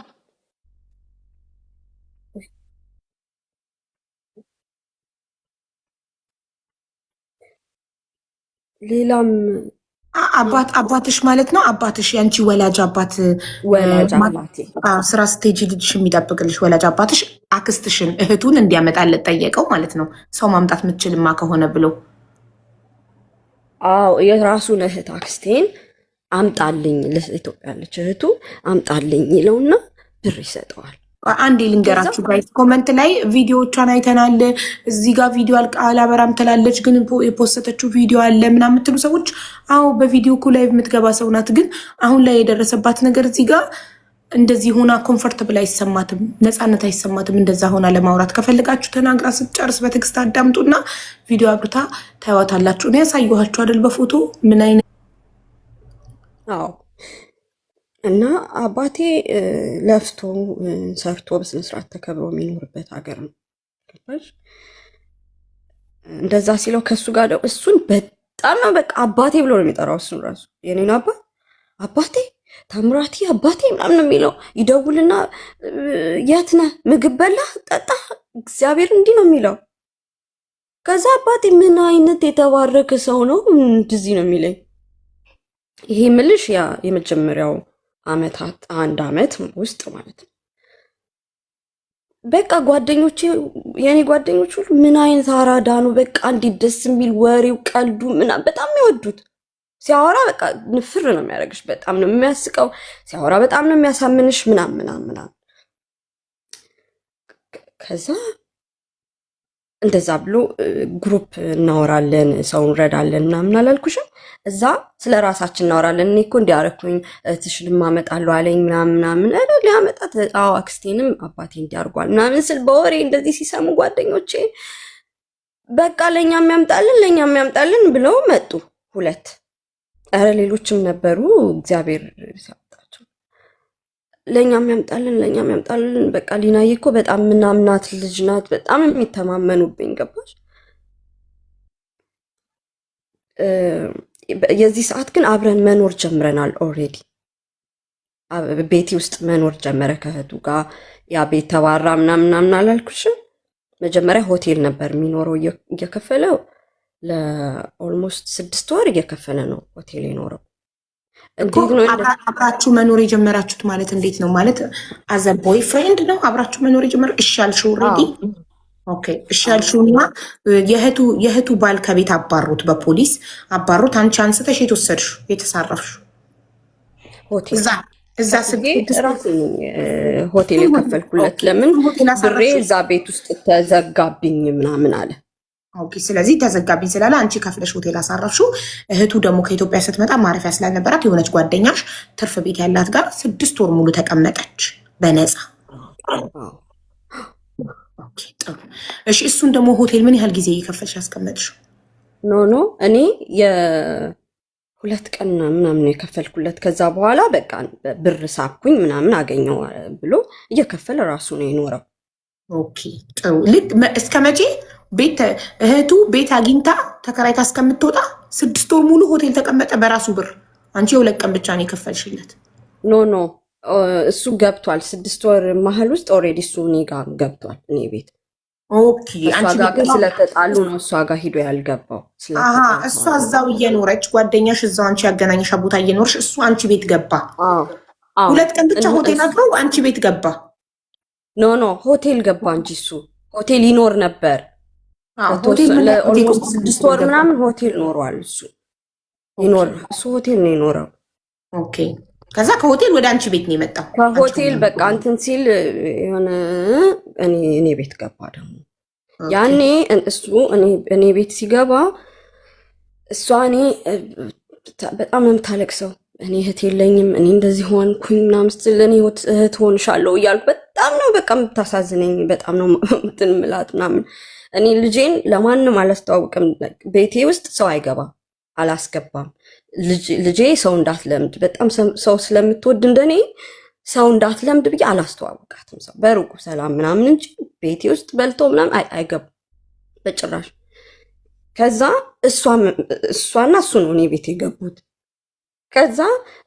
አባትሽ ማለት ነው። አባትሽ ያንቺ ወላጅ አባት ስራ ስቴጂ ልጅሽ የሚጠብቅልሽ ወላጅ አባትሽ አክስትሽን እህቱን እንዲያመጣለት ጠየቀው ማለት ነው። ሰው ማምጣት የምትችልማ ከሆነ ብሎ የራሱን እህት አክስቴን አምጣልኝ፣ ኢትዮጵያ ያለች እህቱ አምጣልኝ ይለውና ብር ይሰጠዋል። አንዴ ልንገራችሁ ጋይስ፣ ኮመንት ላይ ቪዲዮዎቿን አይተናል፣ እዚህ ጋር ቪዲዮ አላበራም ትላለች፣ ግን የፖስተችው ቪዲዮ አለ ምናምን የምትሉ ሰዎች፣ አዎ በቪዲዮ እኮ ላይ የምትገባ ሰው ናት። ግን አሁን ላይ የደረሰባት ነገር እዚህ ጋር እንደዚህ ሆና ኮምፎርታብል አይሰማትም፣ ነፃነት አይሰማትም። እንደዛ ሆና ለማውራት ከፈልጋችሁ ተናግራ ስትጨርስ በትዕግስት አዳምጡና ቪዲዮ አብርታ ታዩታላችሁ። እኔ ያሳየኋችሁ አይደል በፎቶ ምን አይነት እና አባቴ ለፍቶ ሰርቶ በስነስርዓት ተከብሮ የሚኖርበት ሀገር ነው። እንደዛ ሲለው ከእሱ ጋር ደግሞ እሱን በጣም ነው በቃ አባቴ ብሎ ነው የሚጠራው። እሱን ራሱ የኔን አባቴ ታምራቲ አባቴ ምናምን ነው የሚለው። ይደውልና የት ነህ? ምግብ በላህ? ጠጣ? እግዚአብሔር እንዲህ ነው የሚለው። ከዛ አባቴ ምን አይነት የተባረከ ሰው ነው እንደዚህ ነው የሚለኝ። ይሄ ምልሽ ያ የመጀመሪያው አመታት 1 አመት ውስጥ ማለት ነው። በቃ ጓደኞቼ የኔ ጓደኞች ሁሉ ምን አይነት አራዳ ነው በቃ እንዴት ደስ የሚል ወሬው ቀልዱ ምናምን በጣም የሚወዱት። ሲያወራ በቃ ንፍር ነው የሚያደርግሽ፣ በጣም ነው የሚያስቀው። ሲያወራ በጣም ነው የሚያሳምንሽ ምናምን። ከዛ እንደዛ ብሎ ግሩፕ እናወራለን፣ ሰው እንረዳለን ምናምን አላልኩሽም? እዛ ስለ ራሳችን እናወራለን። እኔ እኮ እንዲያረኩኝ እህትሽን ማመጣለሁ አለኝ ምናምን ሊያመጣት አክስቴንም አባቴ እንዲያርጓል ምናምን ስል በወሬ እንደዚህ ሲሰሙ ጓደኞቼ በቃ ለእኛም ያምጣልን ብለው መጡ 2። ኧረ ሌሎችም ነበሩ፣ እግዚአብሔር ሲያወጣቸው። ለእኛም ያምጣልን በቃ ሊናዬ እኮ በጣም ምናምናት ልጅ ናት፣ በጣም የሚተማመኑብኝ ገባሽ። የዚህ ሰዓት ግን አብረን መኖር ጀምረናል። ኦልሬዲ ቤቴ ውስጥ መኖር ጀመረ ከእህቱ ጋር። ያ ቤት ተባራ ምናምን አላልኩሽም? መጀመሪያ ሆቴል ነበር የሚኖረው እየከፈለው ለኦልሞስት 6 ወር እየከፈለ ነው ሆቴል የኖረው። እንዴት ነው አብራችሁ መኖር የጀመራችሁት? ማለት እንዴት ነው ማለት አዘ ቦይ ፍሬንድ ነው አብራችሁ መኖር የጀመረ? እሺ ያልሽው ኦልሬዲ ኦኬ። እሺ ያልሽውና የእህቱ ባል ከቤት አባሩት፣ በፖሊስ አባሩት። አንቺ አንስተሽ የተወሰድሽው የተሳረፍሽው ሆቴል እዛ ሆቴል የከፈልኩለት ለምን ብሬ እዛ ቤት ውስጥ ተዘጋብኝ ምናምን አለ። ኦኬ ስለዚህ ተዘጋብኝ ስላለ አንቺ ከፍለሽ ሆቴል አሳረፍሽው። እህቱ ደግሞ ከኢትዮጵያ ስትመጣ ማረፊያ ስላልነበራት የሆነች ጓደኛሽ ትርፍ ቤት ያላት ጋር 6 ወር ሙሉ ተቀመጠች በነፃ። ኦኬ ጥሩ። እሺ እሱን ደግሞ ሆቴል ምን ያህል ጊዜ እየከፈልሽ ያስቀመጥሽው? ኖ እኔ የ2 ቀን ምናምን ነው የከፈልኩለት። ከዛ በኋላ በቃ ብር ሳብኩኝ ምናምን አገኘው ብሎ እየከፈለ ራሱ ነው የኖረው። ኦኬ ጥሩ። ልክ እስከ መቼ እህቱ ቤት አግኝታ ተከራይታ እስከምትወጣ 6 ወር ሙሉ ሆቴል ተቀመጠ በራሱ ብር። አንቺ የ2 ቀን ብቻ ነው የከፈልሽለት? ኖ እሱ ገብቷል። 6 ወር መሀል ውስጥ ኦልሬዲ እሱ እኔ ጋር ገብቷል፣ እኔ ቤት። ኦኬ እሷ ጋር ግን ስለተጣሉ ነው እሷ ጋር ሂዶ ያልገባው። እሷ እዛው እየኖረች ጓደኛሽ እዛው አንቺ ያገናኘሻ ቦታ እየኖርሽ እሱ አንቺ ቤት ገባ። 2 ቀን ብቻ ሆቴል አድረው አንቺ ቤት ገባ? ኖ ሆቴል ገባ እንጂ እሱ ሆቴል ይኖር ነበር። ለኦልሞስት 6 ወር ምናምን ሆቴል ኖሯል። እሱ ሆቴል ነው የኖረው። ኦኬ ከዛ ከሆቴል ወደ አንቺ ቤት ነው የመጣው። ከሆቴል በቃ እንትን ሲል የሆነ እኔ ቤት ገባ። ደግሞ ያኔ እሱ እኔ ቤት ሲገባ እሷ እኔ በጣም ነው የምታለቅሰው። እኔ እህት የለኝም፣ እኔ እንደዚህ ሆንኩኝ ምናምን ስትል እኔ እህት ሆንሻለሁ እያልኩ በጣም ነው በቃ የምታሳዝነኝ። በጣም ነው እንትን የምላት ምናምን። እኔ ልጄን ለማንም አላስተዋውቅም። ቤቴ ውስጥ ሰው አይገባም፣ አላስገባም። ልጄ ሰው እንዳትለምድ በጣም ሰው ስለምትወድ እንደኔ ሰው እንዳትለምድ ብዬ አላስተዋወቃትም። ሰው በሩቁ ሰላም ምናምን እንጂ ቤቴ ውስጥ በልቶ ምናምን አይገቡም በጭራሽ። ከዛ እሷና እሱ ነው እኔ ቤት የገቡት። ከዛ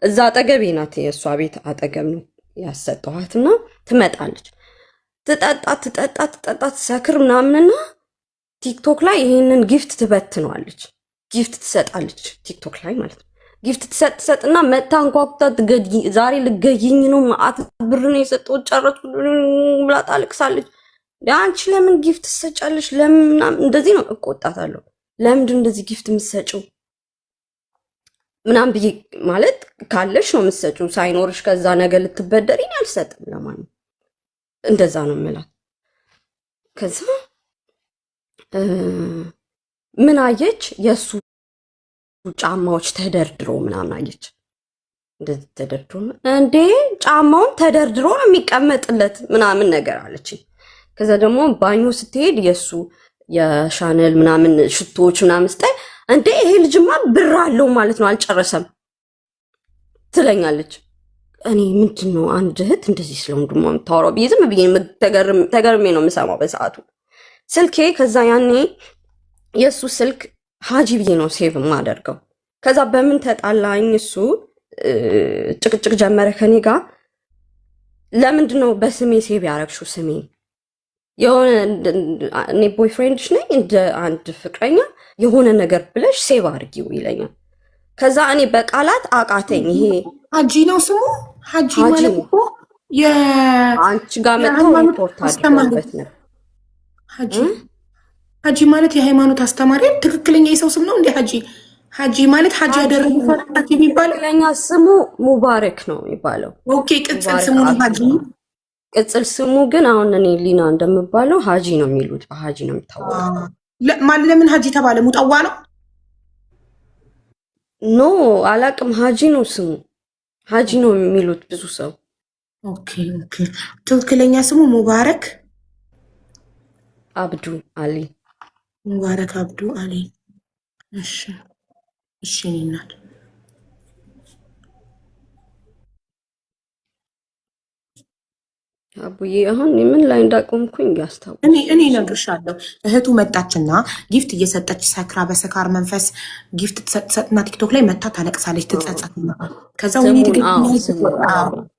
እዛ አጠገቤ ናት፣ የእሷ ቤት አጠገብ ነው ያሰጠኋትና ትመጣለች፣ ትጠጣ ሰክር ምናምንና ቲክቶክ ላይ ይሄንን ጊፍት ትበትነዋለች። ጊፍት ትሰጣለች ቲክቶክ ላይ ማለት ነው። ጊፍት ትሰጥና መታ እንኳኩታ ዛሬ ልገይኝ ነው ማአት ብር ነው የሰጠው ጨረሱ ብላ ታለቅሳለች። አንቺ ለምን ጊፍት ትሰጫለሽ? ለምን እንደዚህ ነው? እቆጣታለሁ። ለምንድን እንደዚህ ጊፍት የምትሰጪው ምናምን ብዬ ማለት ካለሽ ነው የምትሰጪው፣ ሳይኖርሽ ከዛ ነገ ልትበደሪኝ አልሰጥም ለማንም እንደዛ ነው የምላት። ከዛ ምን አየች? የእሱ ጫማዎች ተደርድሮ ምናምን አየች። እንደዚህ ተደርድሮ እንዴ ጫማውን ተደርድሮ ነው የሚቀመጥለት ምናምን ነገር አለች። ከዛ ደግሞ ባኞ ስትሄድ የእሱ የሻነል ምናምን ሽቶዎች ምናምን ስታይ እንዴ ይሄ ልጅማ ብር አለው ማለት ነው አልጨረሰም ትለኛለች። እኔ ምንድን ነው አንድ እህት እንደዚህ ስለወንድሟ የምታወራው ብዬ ዝም ብዬ ተገርሜ ነው የምሰማው በሰዓቱ ስልኬ። ከዛ ያኔ የእሱ ስልክ ሀጂ ብዬ ነው ሴቭ የማደርገው። ከዛ በምን ተጣላኝ፣ እሱ ጭቅጭቅ ጀመረ ከኔ ጋር። ለምንድን ነው በስሜ ሴቭ ያደረግሽው? ስሜ የሆነ እኔ ቦይፍሬንድሽ ነኝ እንደ አንድ ፍቅረኛ የሆነ ነገር ብለሽ ሴቭ አድርጊው ይለኛል። ከዛ እኔ በቃላት አቃተኝ። ይሄ ሀጂ ነው ስሙ። ሀጂ ማለት እኮ አንቺ ጋር መጥተው ሪፖርት አድርገውበት ነበር። ሀጂ ማለት የሃይማኖት አስተማሪ ትክክለኛ የሰው ስም ነው እንዴ? ሀጂ ማለት ሀጂ ያደረጉ ሀጂ የሚባለው ትክክለኛ ስሙ ሙባረክ ነው የሚባለው። ኦኬ ቅጽል ስሙ ሀጂ። ቅጽል ስሙ ግን አሁን እኔ ሊና እንደምባለው ሀጂ ነው የሚሉት። በሀጂ ነው የሚታወቀው። ለምን ሀጂ ተባለ? ሙጠዋ ነው? ኖ አላቅም። ሀጂ ነው ስሙ። ሀጂ ነው የሚሉት ብዙ ሰው። ኦኬ ትክክለኛ ስሙ ሙባረክ አብዱ አሊ። ሙባረክ አብዱ አሊ። እሺ እናት አቡዬ አሁን ምን ላይ እንዳቆምኩኝ ያስታውቅ። እኔ እነግርሻለሁ። እህቱ መጣችና ጊፍት እየሰጠች ሰክራ በሰካር መንፈስ ጊፍት ትሰጥና ቲክቶክ ላይ መታ ታለቅሳለች፣ ትጸጸትና ከዛ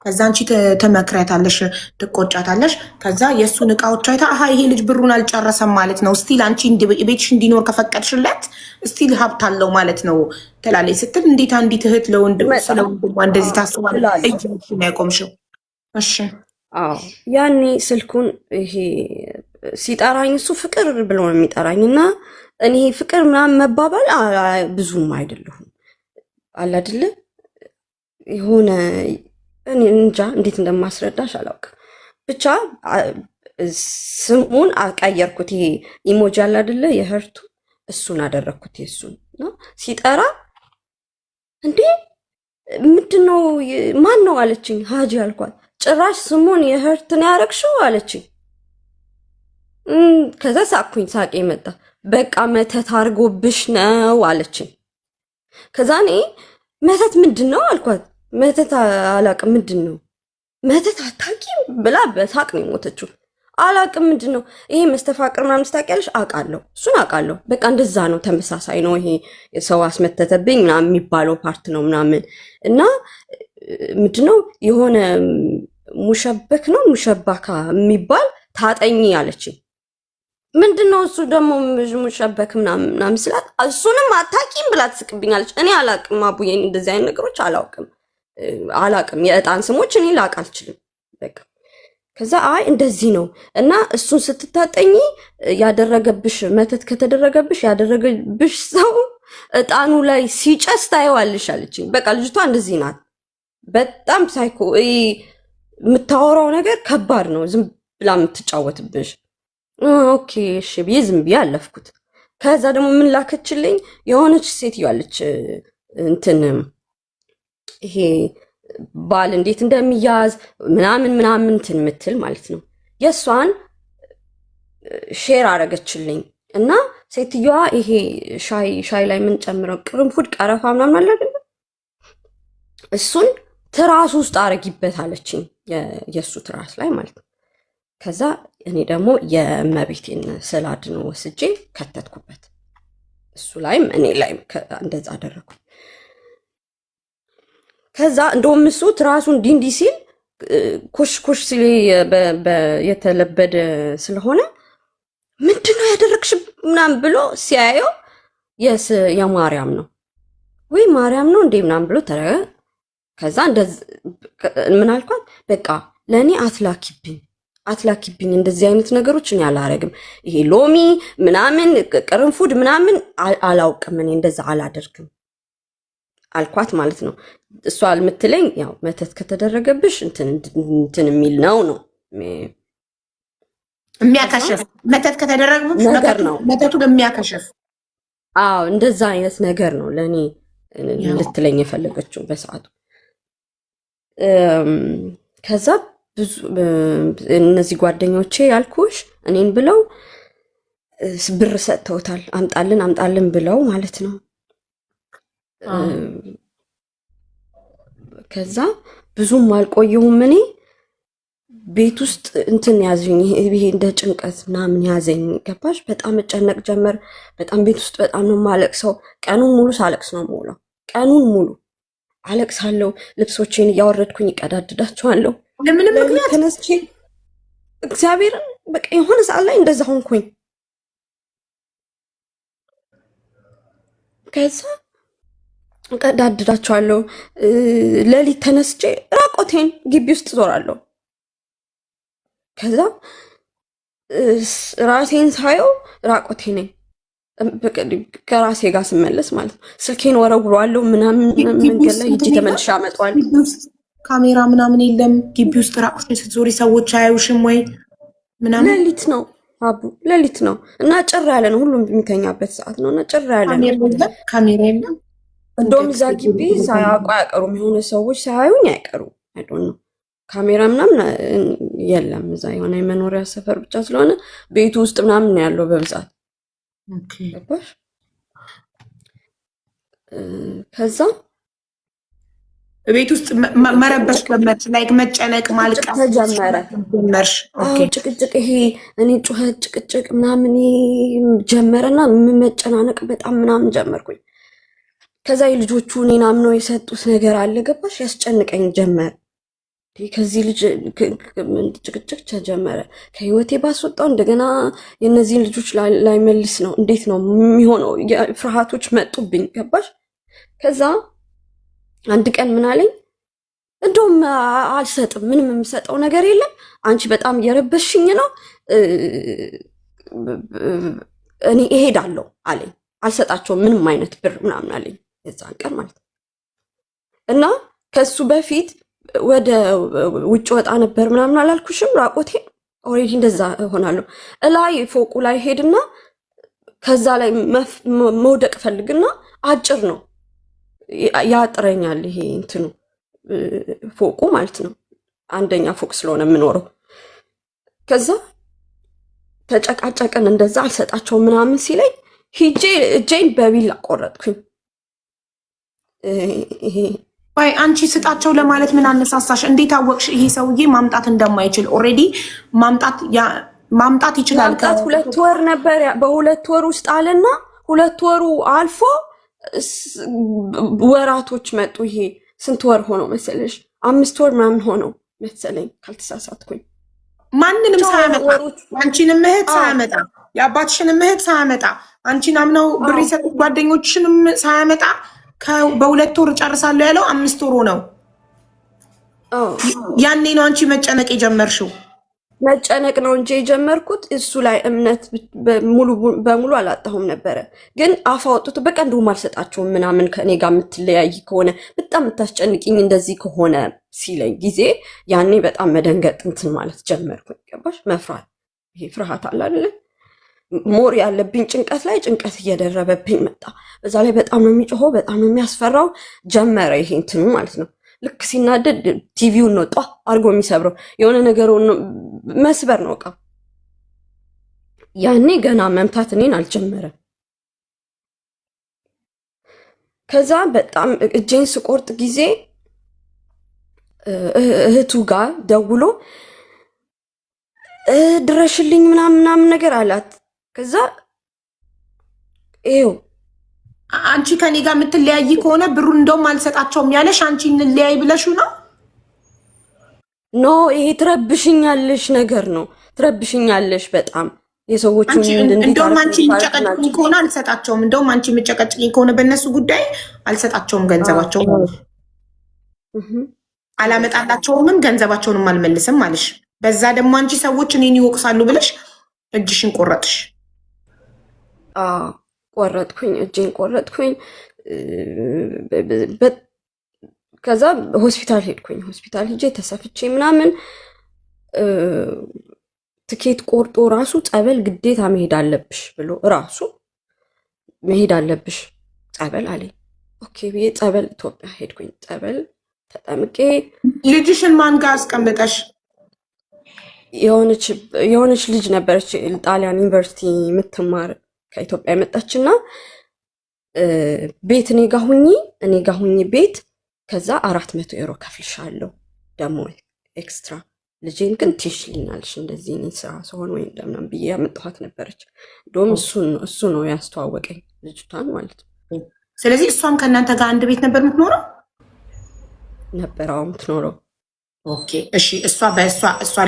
ከዛ አንቺ ትመክሪያታለሽ፣ ትቆጫታለሽ። ከዛ የእሱን እቃዎች አይታ አሀ ይሄ ልጅ ብሩን አልጨረሰም ማለት ነው፣ ስቲል አንቺ ቤትሽ እንዲኖር ከፈቀድሽለት ስቲል ሀብት አለው ማለት ነው ትላለች ስትል፣ እንዴት አንዲት እህት ለወንድሟ እንደዚህ ታስባለች? ያቆምሽው? እሺ አዎ ያኔ ስልኩን ይሄ ሲጠራኝ እሱ ፍቅር ብሎ ነው የሚጠራኝ እና እኔ ፍቅር ምናምን መባባል ብዙም አይደለሁም አለ አይደለ የሆነ እኔ እንጃ እንዴት እንደማስረዳሽ አላውቅም። ብቻ ስሙን አቀየርኩት። ይሄ ኢሞጂ አለ አይደለ የህርቱ እሱን አደረግኩት የሱን እና ሲጠራ እንዴ ምንድነው ማን ነው አለችኝ። ሀጂ አልኳት። ጭራሽ ስሙን የህርትን ያረግሽው አለችኝ። ከዛ ሳቅኩኝ፣ ሳቄ መጣ። በቃ መተት አድርጎብሽ ነው አለችኝ። ከዛ እኔ መተት ምንድን ነው አልኳት። መተት አላቅም ምንድን ነው መተት አታውቂም ብላ በሳቅ ነው የሞተችው። አላቅም ምንድን ነው ይሄ መስተፋቅር ምናምን ታውቂያለሽ? አውቃለሁ፣ እሱን አውቃለሁ። በቃ እንደዛ ነው፣ ተመሳሳይ ነው። ይሄ ሰው አስመተተብኝ ምናምን የሚባለው ፓርት ነው ምናምን እና ምንድነው የሆነ ሙሸበክ ነው ሙሸባካ የሚባል ታጠኝ አለችኝ። ምንድነው እሱ ደግሞ ሙሸበክ ምናምን ስላት እሱንም አታውቂም ብላ ትስቅብኛለች። እኔ አላቅም አቡዬ፣ እንደዚህ አይነት ነገሮች አላቅም። የእጣን ስሞች እኔ ላቅ አልችልም። በቃ ከዛ አይ እንደዚህ ነው እና እሱን ስትታጠኝ ያደረገብሽ መተት ከተደረገብሽ ያደረገብሽ ሰው እጣኑ ላይ ሲጨስ ታየዋለሽ አለችኝ። በቃ ልጅቷ እንደዚህ ናት። በጣም ሳይኮ የምታወራው ነገር ከባድ ነው። ዝም ብላ የምትጫወትብሽ። ኦኬ እሺ ብዬ ዝም ብዬ አለፍኩት። ከዛ ደግሞ ምን ላከችልኝ? የሆነች ሴትዮ አለች እንትን ይሄ ባል እንዴት እንደሚያዝ ምናምን እንትን ምትል ማለት ነው። የእሷን ሼር አረገችልኝ እና ሴትዮዋ ይሄ ሻይ ላይ የምንጨምረው ቅርንፉድ፣ ቀረፋ ምናምን አለ አይደል? እሱን ትራስ ውስጥ አረጊበት አለችኝ፣ የእሱ ትራስ ላይ ማለት ነው። ከዛ እኔ ደግሞ የእመቤቴን ስዕል አድኖ ወስጄ ከተትኩበት እሱ ላይም እኔ ላይም እንደዛ አደረኩ። ከዛ እንደውም እሱ ትራሱ እንዲህ ሲል ኮሽ ሲል የተለበደ ስለሆነ ምንድነው ያደረግሽ ምናምን ብሎ ሲያየው የማርያም ነው ወይ ማርያም ነው እንዴ ምናምን ብሎ ተረገ። ከዛ ምን አልኳት? በቃ ለእኔ አትላኪብኝ እንደዚህ አይነት ነገሮች እኔ አላረግም። ይሄ ሎሚ ምናምን ቅርንፉድ ምናምን አላውቅም፣ እኔ እንደዛ አላደርግም አልኳት ማለት ነው። እሷ አልምትለኝ ያው መተት ከተደረገብሽ እንትን የሚል ነው የሚያከሽፍ መተት ከተደረገብሽ ነገር ነው መተቱ የሚያከሽፍ። አዎ እንደዛ አይነት ነገር ነው ለእኔ ልትለኝ የፈለገችው በሰዓቱ። ከዛ ብዙ እነዚህ ጓደኞቼ ያልኩሽ እኔን ብለው ብር ሰጥተውታል፣ አምጣልን ብለው ማለት ነው። ከዛ ብዙም አልቆየሁም። እኔ ቤት ውስጥ እንትን ያዘኝ፣ ይሄ እንደ ጭንቀት ምናምን ያዘኝ። ገባሽ? በጣም እጨነቅ ጀመር። በጣም ቤት ውስጥ በጣም ነው የማለቅሰው። ቀኑን ሙሉ ሳለቅስ ነው የምውለው። ቀኑን ሙሉ አለቅሳለሁ። ልብሶቼን እያወረድኩኝ እቀዳድዳቸዋለሁ። ለምንም ምክንያት ተነስቼ እግዚአብሔርን በቃ የሆነ ሰዓት ላይ እንደዛ ሆንኩኝ። ከዛ እቀዳድዳቸዋለሁ። ሌሊት ተነስቼ ራቆቴን ግቢ ውስጥ ዞራለሁ። ከዛ ራሴን ሳየው ራቆቴ ነኝ። ከራሴ ጋር ስመለስ ማለት ነው። ስልኬን ወረውረዋለሁ ምናምን መንገድ ላይ ሂጅ ተመልሼ አመጣዋለሁ። ካሜራ ምናምን የለም ግቢ ውስጥ ራቆትሽን ስትዞሪ ሰዎች አያዩሽም ወይ ምናምን? ሌሊት ነው አቡ፣ ሌሊት ነው እና ጭር ያለ ነው። ሁሉም የሚተኛበት ሰዓት ነው እና ጭር ያለ ነው። ካሜራ የለም። እንደውም እዛ ግቢ ሳያውቁ አይቀሩም። የሆነ ሰዎች ሳያዩኝ አይቀሩም። አይዶን ነው ካሜራ ምናምን የለም። እዛ የሆነ የመኖሪያ ሰፈር ብቻ ስለሆነ ቤቱ ውስጥ ምናምን ያለው በብዛት ገባሽ? ከዛ ቤት ውስጥ መረበሽ ጀመርሽ፣ ላይክ መጨነቅ ማልቀስ ተጀመረ። ጀመርሽ? ኦኬ ጭቅጭቅ፣ ይሄ እኔ ጩኸት፣ ጭቅጭቅ ምናምን ጀመረና መጨናነቅ በጣም ምናምን ጀመርኩኝ። ከዛ የልጆቹ እኔን አምነው የሰጡት ነገር አለ ገባሽ፣ ያስጨንቀኝ ጀመር። ከዚህ ልጅ ጭቅጭቅ ተጀመረ። ከህይወቴ ባስወጣው እንደገና የእነዚህን ልጆች ላይመልስ ነው። እንዴት ነው የሚሆነው? ፍርሃቶች መጡብኝ ገባሽ። ከዛ አንድ ቀን ምን አለኝ፣ እንደውም አልሰጥም፣ ምንም የምሰጠው ነገር የለም፣ አንቺ በጣም እየረበሽኝ ነው፣ እኔ እሄዳለሁ አለኝ። አልሰጣቸውም ምንም አይነት ብር ምናምን አለኝ የዛን ቀን ማለት ነው። እና ከሱ በፊት ወደ ውጭ ወጣ ነበር ምናምን አላልኩሽም? ራቆቴ ኦልሬዲ እንደዛ እሆናለሁ። እላይ ፎቁ ላይ ሄድና ከዛ ላይ መውደቅ ፈልግና አጭር ነው ያጥረኛል፣ ይሄ እንትኑ ፎቁ ማለት ነው። አንደኛ ፎቅ ስለሆነ የምኖረው። ከዛ ተጨቃጨቅን፣ እንደዛ አልሰጣቸው ምናምን ሲለኝ ሂጄ እጄን በቢላ ቆረጥኩኝ። ይሄ ወይ አንቺ ስጣቸው ለማለት ምን አነሳሳሽ? እንዴት አወቅሽ ይሄ ሰውዬ ማምጣት እንደማይችል? ኦልሬዲ ማምጣት ይችላል። ማምጣት 2 ወር ነበር። በ2 ወር ውስጥ አለና 2 ወሩ አልፎ ወራቶች መጡ። ይሄ ስንት ወር ሆነው መሰለሽ? 5 ወር ምናምን ሆነው መሰለኝ ካልተሳሳትኩኝ። ማንንም ሳያመጣ አንቺንም እህት ሳያመጣ የአባትሽንም እህት ሳያመጣ አንቺን አምነው ብር የሰጡት ጓደኞችንም ሳያመጣ በ2 ወር ጨርሳለሁ ያለው 5 ወሩ ነው። ያኔ ነው አንቺ መጨነቅ የጀመርሽው። መጨነቅ ነው እንጂ የጀመርኩት እሱ ላይ እምነት በሙሉ አላጣሁም ነበረ። ግን አፍ አውጥቶ በቃ እንደውም አልሰጣቸውም ምናምን ከኔ ጋር የምትለያይ ከሆነ በጣም የምታስጨንቅኝ እንደዚህ ከሆነ ሲለኝ ጊዜ ያኔ በጣም መደንገጥ እንትን ማለት ጀመርኩኝ። ገባሽ? መፍራት፣ ይሄ ፍርሃት አለ አይደለ? ሞር ያለብኝ ጭንቀት ላይ ጭንቀት እየደረበብኝ መጣ። በዛ ላይ በጣም ነው የሚጮኸው፣ በጣም ነው የሚያስፈራው ጀመረ። ይሄ እንትኑ ማለት ነው። ልክ ሲናደድ ቲቪውን ነው ጧ አድርጎ የሚሰብረው፣ የሆነ ነገር መስበር ነው እቃ። ያኔ ገና መምታት እኔን አልጀመረም። ከዛ በጣም እጄን ስቆርጥ ጊዜ እህቱ ጋር ደውሎ ድረሽልኝ ምናምን ነገር አላት። ከዛ ይኸው አንቺ ከኔ ጋር የምትለያይ ከሆነ ብሩን እንደውም አልሰጣቸውም ያለሽ አንቺ እንለያይ ብለሽ ነው? ኖ ይሄ ትረብሽኛለሽ ነገር ነው። ትረብሽኛለሽ በጣም የሰዎቹ እንደውም አንቺ የምጨቀጭኝ ከሆነ አልሰጣቸውም። እንደውም አንቺ የምጨቀጭኝ ከሆነ በእነሱ ጉዳይ አልሰጣቸውም፣ ገንዘባቸውም አላመጣላቸውምም፣ ገንዘባቸውንም አልመልስም አለሽ። በዛ ደግሞ አንቺ ሰዎች እኔን ይወቅሳሉ ብለሽ እጅሽን ቆረጥሽ። ቆረጥኩኝ፣ እጄን ቆረጥኩኝ። ከዛ ሆስፒታል ሄድኩኝ። ሆስፒታል ሄጄ ተሰፍቼ ምናምን ትኬት ቆርጦ ራሱ ጸበል ግዴታ መሄድ አለብሽ ብሎ ራሱ መሄድ አለብሽ ጸበል አለኝ። ኦኬ ብዬ ጸበል ኢትዮጵያ ሄድኩኝ። ጸበል ተጠምቄ። ልጅሽን ማን ጋር አስቀምጠሽ? የሆነች ልጅ ነበረች ጣሊያን ዩኒቨርሲቲ የምትማር ከኢትዮጵያ የመጣችና ቤት እኔ ጋ ሁኚ ቤት፣ ከዛ 400 ዩሮ ከፍልሻለሁ ደግሞ ኤክስትራ፣ ልጄን ግን ትይሽልኛለሽ እንደዚህ እኔ ስራ ሲሆን ወይ እንደምናም ብዬ ያመጣኋት ነበረች። እንደውም እሱ ነው ያስተዋወቀኝ ልጅቷን ማለት ነው። ስለዚህ እሷም ከእናንተ ጋር አንድ ቤት ነበር የምትኖረው? ነበረው የምትኖረው። ኦኬ እሺ። እሷ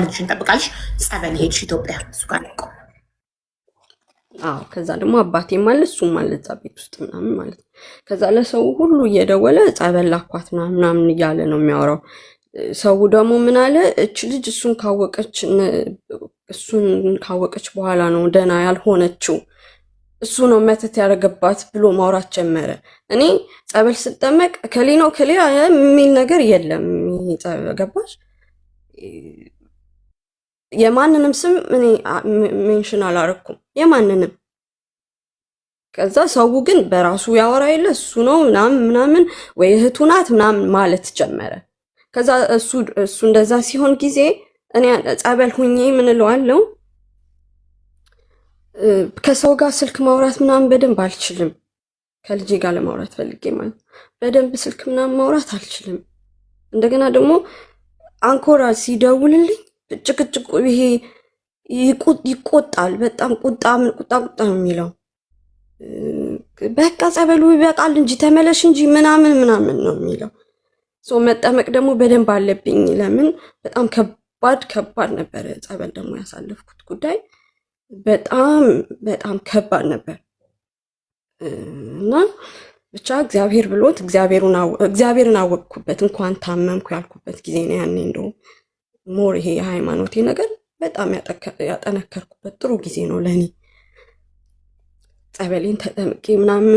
ልጅሽን ጠብቃለሽ፣ ጸበል ሄድሽ ኢትዮጵያ እሱ ጋር ነው። አዎ ከዛ ደግሞ አባቴም አለ እሱም አለ እዛ ቤት ውስጥ ምናምን ማለት ነው። ከዛ ለሰው ሁሉ እየደወለ ጸበል ላኳት ምናምን እያለ ነው የሚያወራው። ሰው ደግሞ ምን አለ፣ እች ልጅ እሱን ካወቀች በኋላ ነው ደህና ያልሆነችው፣ እሱ ነው መተት ያደረገባት ብሎ ማውራት ጀመረ። እኔ ጸበል ስጠመቅ ከሌ ነው ከሌ የሚል ነገር የለም። ገባሽ? የማንንም ስም እኔ ሜንሽን አላረኩም፣ የማንንም። ከዛ ሰው ግን በራሱ ያወራ የለ እሱ ነው ምናምን ወይ እህቱ ናት ምናምን ማለት ጀመረ። ከዛ እሱ እንደዛ ሲሆን ጊዜ እኔ ጸበል ሁኜ ምን እለዋለሁ፣ ከሰው ጋር ስልክ ማውራት ምናምን በደንብ አልችልም። ከልጄ ጋር ለማውራት ፈልጌ ማለት በደንብ ስልክ ምናምን ማውራት አልችልም። እንደገና ደግሞ አንኮራ ሲደውልልኝ ጭቅጭቁ ይሄ ይቆጣል። በጣም ቁጣ ነው የሚለው። በቃ ጸበሉ ይበቃል እንጂ ተመለሽ እንጂ ምናምን ነው የሚለው። መጠመቅ ደግሞ በደንብ አለብኝ። ለምን በጣም ከባድ ነበረ። ጸበል ደግሞ ያሳለፍኩት ጉዳይ በጣም ከባድ ነበር እና ብቻ እግዚአብሔር ብሎት እግዚአብሔርን አወቅኩበት። እንኳን ታመምኩ ያልኩበት ጊዜ ነው ያኔ። እንደውም ሞር ይሄ የሃይማኖቴ ነገር በጣም ያጠነከርኩበት ጥሩ ጊዜ ነው ለእኔ። ጸበሌን ተጠምቄ ምናምን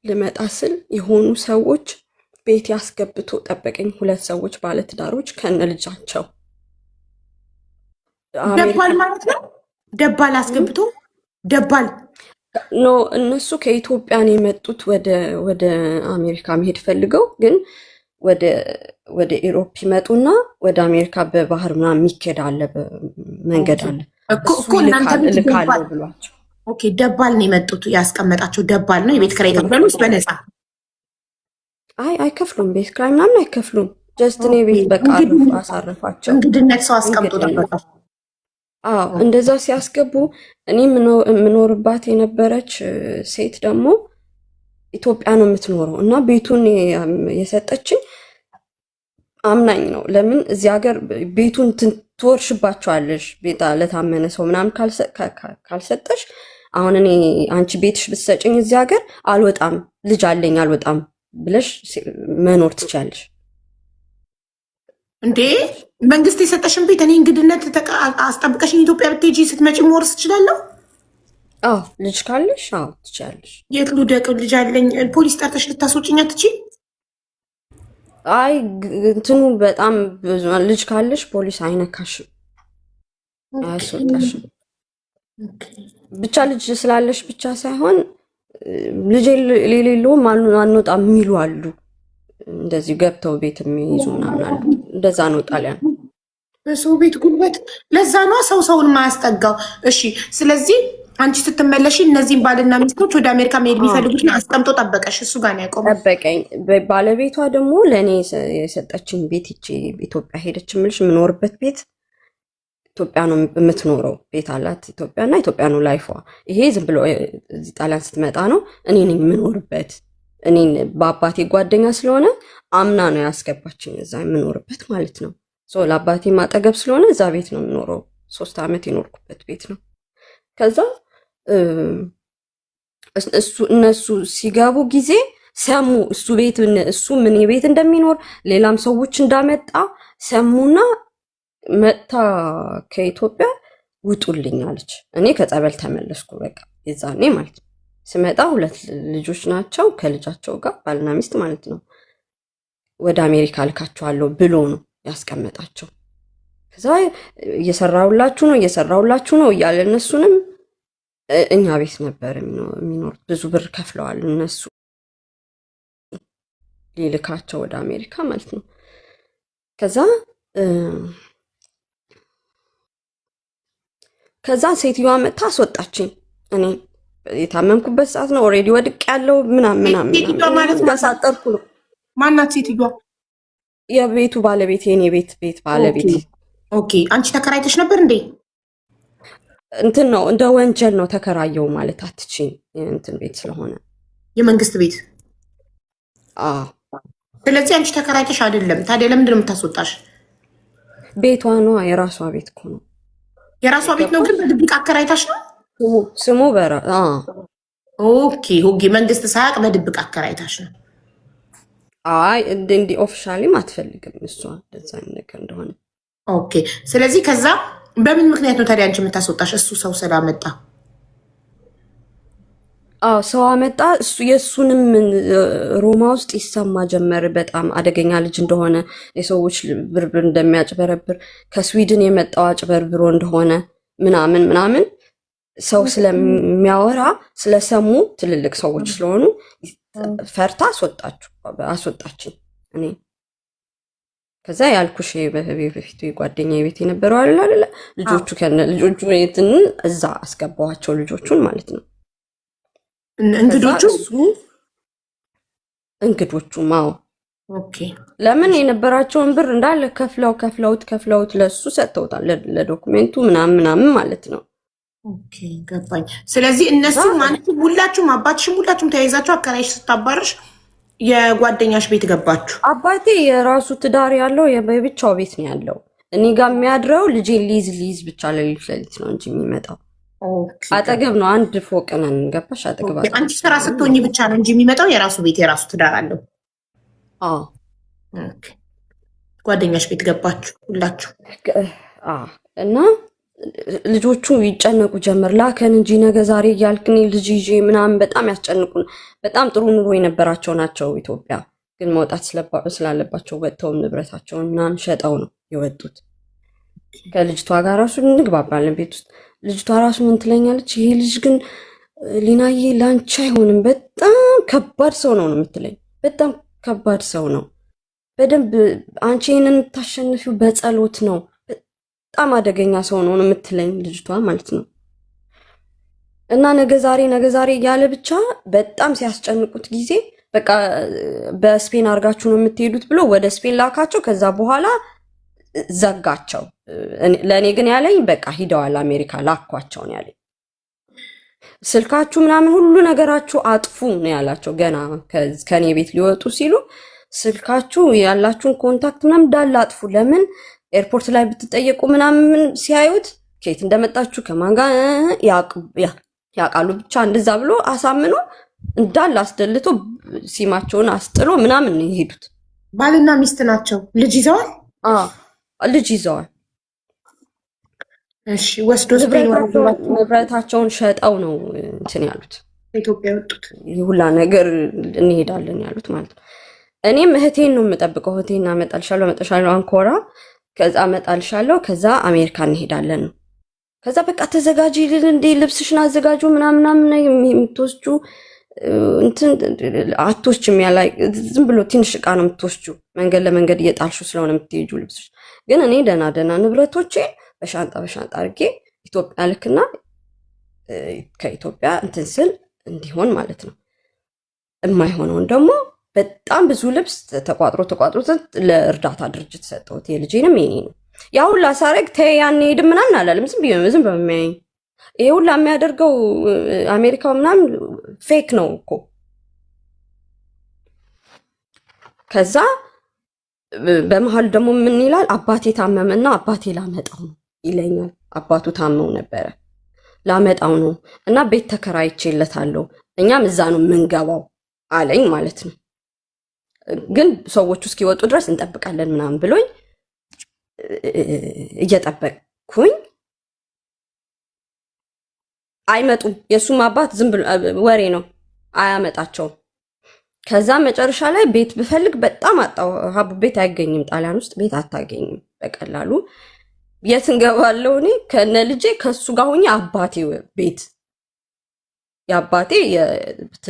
ልመጣ ስል የሆኑ ሰዎች ቤት ያስገብቶ ጠበቀኝ። 2 ሰዎች ባለትዳሮች ከነ ልጃቸው። ደባል ማለት ነው። ደባል አስገብቶ ደባል ኖ፣ እነሱ ከኢትዮጵያ ነው የመጡት ወደ አሜሪካ መሄድ ፈልገው፣ ግን ወደ ኢሮፕ ይመጡና ወደ አሜሪካ በባህር ምናምን የሚኬድ አለ፣ መንገድ አለ እሱ ልካለው ብሏቸው። ኦኬ፣ ደባል ነው የመጡት። ያስቀመጣቸው ደባል ነው። የቤት ኪራይ ተቀበሉስ በነፃ? አይከፍሉም። ቤት ኪራይ ምናምን አይከፍሉም። ጀስት እኔ ቤት በቃ አሳረፋቸው። እንግድነት ሰው አስቀምጦ ነበር። እንደዛ ሲያስገቡ እኔ የምኖርባት የነበረች ሴት ደግሞ ኢትዮጵያ ነው የምትኖረው እና ቤቱን የሰጠችኝ አምናኝ ነው። ለምን እዚህ ሀገር ቤቱን ትወርሽባቸዋለሽ፣ ቤታ ለታመነ ሰው ምናምን ካልሰጠሽ። አሁን እኔ አንቺ ቤትሽ ብትሰጭኝ እዚህ ሀገር አልወጣም፣ ልጅ አለኝ አልወጣም ብለሽ መኖር ትችያለሽ። እንዴ መንግስት የሰጠሽን ቤት እኔ እንግድነት አስጠብቀሽኝ ኢትዮጵያ ብትሄጂ ስትመጪ መወርስ ትችላለሁ? ልጅ ካለሽ ትችያለሽ። የት ልውደቅ? ልጅ አለኝ። ፖሊስ ጠርተሽ ልታስወጭኝ አትችይም? እንትኑ በጣም ብዙ ልጅ ካለሽ ፖሊስ አይነካሽም፣ አያስወጣሽም። ብቻ ልጅ ስላለሽ ብቻ ሳይሆን ልጅ የሌለውም አንወጣም የሚሉ አሉ። እንደዚህ ገብተው ቤት የሚይዙ ምናምን አሉ። እንደዛ ነው ጣሊያን። በሰው ቤት ጉልበት። ለዛ ነው ሰውን ማያስጠጋው። እሺ፣ ስለዚህ አንቺ ስትመለሽ እነዚህም ባልና ሚስቶች ወደ አሜሪካ መሄድ የሚፈልጉት አስቀምጦ ጠበቀሽ። እሱ ጋር ነው ያቆመው። ጠበቀኝ። ባለቤቷ ደግሞ ለእኔ የሰጠችኝ ቤት ይቺ ኢትዮጵያ ሄደች የምልሽ የምኖርበት ቤት ኢትዮጵያ ነው የምትኖረው። ቤት አላት ኢትዮጵያና ኢትዮጵያ ነው ላይፏ። ይሄ ዝም ብሎ እዚህ ጣሊያን ስትመጣ ነው እኔ የምኖርበት። እኔን በአባቴ ጓደኛ ስለሆነ አምና ነው ያስገባችኝ እዛ የምኖርበት ማለት ነው። ለአባቴ ማጠገብ ስለሆነ እዛ ቤት ነው የምኖረው። 3 ዓመት የኖርኩበት ቤት ነው። ከዛ እነሱ ሲገቡ ጊዜ ሰሙ። እሱ ምን ቤት እንደሚኖር ሌላም ሰዎች እንዳመጣ ሰሙና መጥታ ከኢትዮጵያ ውጡልኝ አለች። እኔ ከጸበል ተመለስኩ። በቃ የዛኔ ማለት ነው። ስመጣ 2 ልጆች ናቸው ከልጃቸው ጋር ባልና ሚስት ማለት ነው። ወደ አሜሪካ ልካቸዋለሁ ብሎ ነው ያስቀመጣቸው። ከዛ እየሰራሁላችሁ ነው እያለ እነሱንም እኛ ቤት ነበር የሚኖሩት። ብዙ ብር ከፍለዋል እነሱ ሊልካቸው ወደ አሜሪካ ማለት ነው። ከዛ ሴትዮዋ መጥታ አስወጣችኝ። እኔ የታመምኩበት ሰዓት ነው። ኦልሬዲ ወድቅ ያለው ምናምን ያሳጠርኩ ነው። ማናት ሴትዮዋ? የቤቱ ባለቤት፣ የኔ ቤት ባለቤት። ኦኬ፣ አንቺ ተከራይተሽ ነበር እንዴ? እንትን ነው እንደ ወንጀል ነው ተከራየው ማለት አትችይም። እንትን ቤት ስለሆነ የመንግስት ቤት። ስለዚህ አንቺ ተከራይተሽ አይደለም። ታዲያ ለምንድን ነው የምታስወጣሽ? ቤቷ ነው፣ የራሷ ቤት እኮ ነው። የራሷ ቤት ነው፣ ግን በድብቅ አከራይታሽ ነው? ስሙ ኦኬ፣ መንግስት ሳያውቅ በድብቅ አከራይታሽ ነው? እንዲህ ኦፊሻሊም አትፈልግም እሷ እንደዛ ነገር እንደሆነ። ኦኬ፣ ስለዚህ ከዛ በምን ምክንያት ነው ታዲያ አንቺ የምታስወጣሽ? እሱ ሰው ስላመጣ? ሰው አመጣ። የእሱንም ሮማ ውስጥ ይሰማ ጀመር በጣም አደገኛ ልጅ እንደሆነ፣ የሰዎች ብርብር እንደሚያጭበረብር፣ ከስዊድን የመጣው አጭበርብሮ እንደሆነ ምናምን ሰው ስለሰሙ ትልልቅ ሰዎች ስለሆኑ ፈርታ አስወጣችን እኔ። ከዛ ያልኩሽ በፊቱ ጓደኛ ቤት የነበረው አይደለ ልጆቹ ቤትን እዛ አስገባዋቸው፣ ልጆቹን ማለት ነው። እንግዶቹ ኦኬ ለምን የነበራቸውን ብር እንዳለ ከፍለውት ለሱ ሰጥተውታል፣ ለዶክሜንቱ ምናምን ማለት ነው። ኦኬ ገባኝ። ስለዚህ እነሱ ማለት ሁላችሁም አባትሽም ሁላችሁም ተያይዛችሁ አከራይሽ ስታባርሽ የጓደኛሽ ቤት ገባችሁ? አባቴ የራሱ ትዳር ያለው የብቻው ቤት ነው ያለው። እኔ ጋር የሚያድረው ልጄን ሊይዝ ብቻ ለሊት ነው እንጂ የሚመጣው አጠገብ ነው። አንድ ፎቅ ነን። ገባሽ? አጠገብ አንቺ ስራ ስትሆኚ ብቻ ነው እንጂ የሚመጣው የራሱ ቤት የራሱ ትዳር አለው። ጓደኛሽ ቤት ገባችሁ ሁላችሁ? እና ልጆቹ ይጨነቁ ጀመር። ላከን እንጂ ነገ ዛሬ እያልክን ልጅ ይዤ ምናምን በጣም ያስጨንቁን። በጣም ጥሩ ኑሮ የነበራቸው ናቸው ኢትዮጵያ፣ ግን መውጣት ስላለባቸው ወጥተው ንብረታቸውን ምናምን ሸጠው ነው የወጡት። ከልጅቷ ጋር ራሱ እንግባባለን ቤት ውስጥ። ልጅቷ ራሱ ምን ትለኛለች፣ ይሄ ልጅ ግን ሊናዬ ላንቺ አይሆንም፣ በጣም ከባድ ሰው ነው የምትለኝ። በጣም ከባድ ሰው ነው። በደንብ አንቺ ይህንን የምታሸንፊው በጸሎት ነው። በጣም አደገኛ ሰው ነው የምትለኝ ልጅቷ ማለት ነው። እና ነገ ዛሬ እያለ ብቻ በጣም ሲያስጨንቁት ጊዜ በቃ በስፔን አድርጋችሁ ነው የምትሄዱት ብሎ ወደ ስፔን ላካቸው። ከዛ በኋላ ዘጋቸው። ለእኔ ግን ያለኝ በቃ ሂደዋል አሜሪካ ላኳቸው ነው ያለኝ። ስልካችሁ ምናምን ሁሉ ነገራችሁ አጥፉ ነው ያላቸው። ገና ከኔ ቤት ሊወጡ ሲሉ ስልካችሁ ያላችሁን ኮንታክት ምናምን እንዳለ አጥፉ። ለምን ኤርፖርት ላይ ብትጠየቁ ምናምን ሲያዩት ከየት እንደመጣችሁ ከማን ጋር ያውቃሉ። ብቻ እንደዛ ብሎ አሳምኖ እንዳለ አስደልቶ ሲማቸውን አስጥሎ ምናምን ነው የሄዱት። ባልና ሚስት ናቸው። ልጅ ይዘዋል። ልጅ ይዘዋል። እሺ ወስዶ ንብረታቸውን ሸጠው ነው እንትን ያሉት ኢትዮጵያ የወጡት። ሁላ ነገር እንሄዳለን ያሉት ማለት ነው። እኔም እህቴን ነው የምጠብቀው። እህቴን አመጣልሻለሁ አንኮራ፣ ከዛ አመጣልሻለሁ፣ ከዛ አሜሪካ እንሄዳለን ነው። ከዛ በቃ ተዘጋጂ እንዴ ልብስሽን አዘጋጁ ምናምን የምትወስጁ እንትን አትወስጂም። ያላይ ዝም ብሎ ትንሽ ዕቃ ነው የምትወስጁ። መንገድ ለመንገድ እየጣልሹ ስለሆነ የምትሄጁ ልብስሽ። ግን እኔ ደህና ንብረቶቼ በሻንጣ አድርጌ ኢትዮጵያ ልክና ከኢትዮጵያ እንትን ስል እንዲሆን ማለት ነው። የማይሆነውን ደግሞ በጣም ብዙ ልብስ ተቋጥሮ ለእርዳታ ድርጅት ሰጠሁት። የልጄንም የኔ ነው። ያ ሁላ ሳረግ ተይ ያን ሄድ ምናምን አላለም። ዝም በሚያየኝ ይሄ ሁላ የሚያደርገው አሜሪካው ምናምን ፌክ ነው እኮ። ከዛ በመሀል ደግሞ ምን ይላል፣ አባቴ ታመመና አባቴ ላመጣው ነው ይለኛል። አባቱ ታመው ነበረ፣ ላመጣው ነው እና ቤት ተከራይቼለታለሁ፣ እኛም እዛ ነው የምንገባው አለኝ ማለት ነው። ግን ሰዎቹ እስኪወጡ ድረስ እንጠብቃለን ምናምን ብሎኝ እየጠበቅኩኝ አይመጡም። የእሱም አባት ዝም ብሎ ወሬ ነው፣ አያመጣቸውም። ከዛ መጨረሻ ላይ ቤት ብፈልግ በጣም አጣው። ሀቡ ቤት አይገኝም፣ ጣሊያን ውስጥ ቤት አታገኝም በቀላሉ። የት እንገባለሁ እኔ ከነ ልጄ ከሱ ጋር ሆኜ አባቴ ቤት። የአባቴ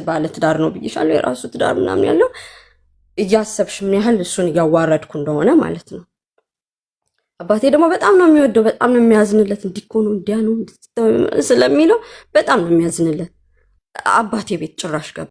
ባለ ትዳር ነው ብዬሻለሁ፣ የራሱ ትዳር ምናምን ያለው። እያሰብሽ ምን ያህል እሱን እያዋረድኩ እንደሆነ ማለት ነው። አባቴ ደግሞ በጣም ነው የሚወደው፣ በጣም ነው የሚያዝንለት። እንዲኮ ነው እንዲያ ነው ስለሚለው በጣም ነው የሚያዝንለት። አባቴ ቤት ጭራሽ ገባ።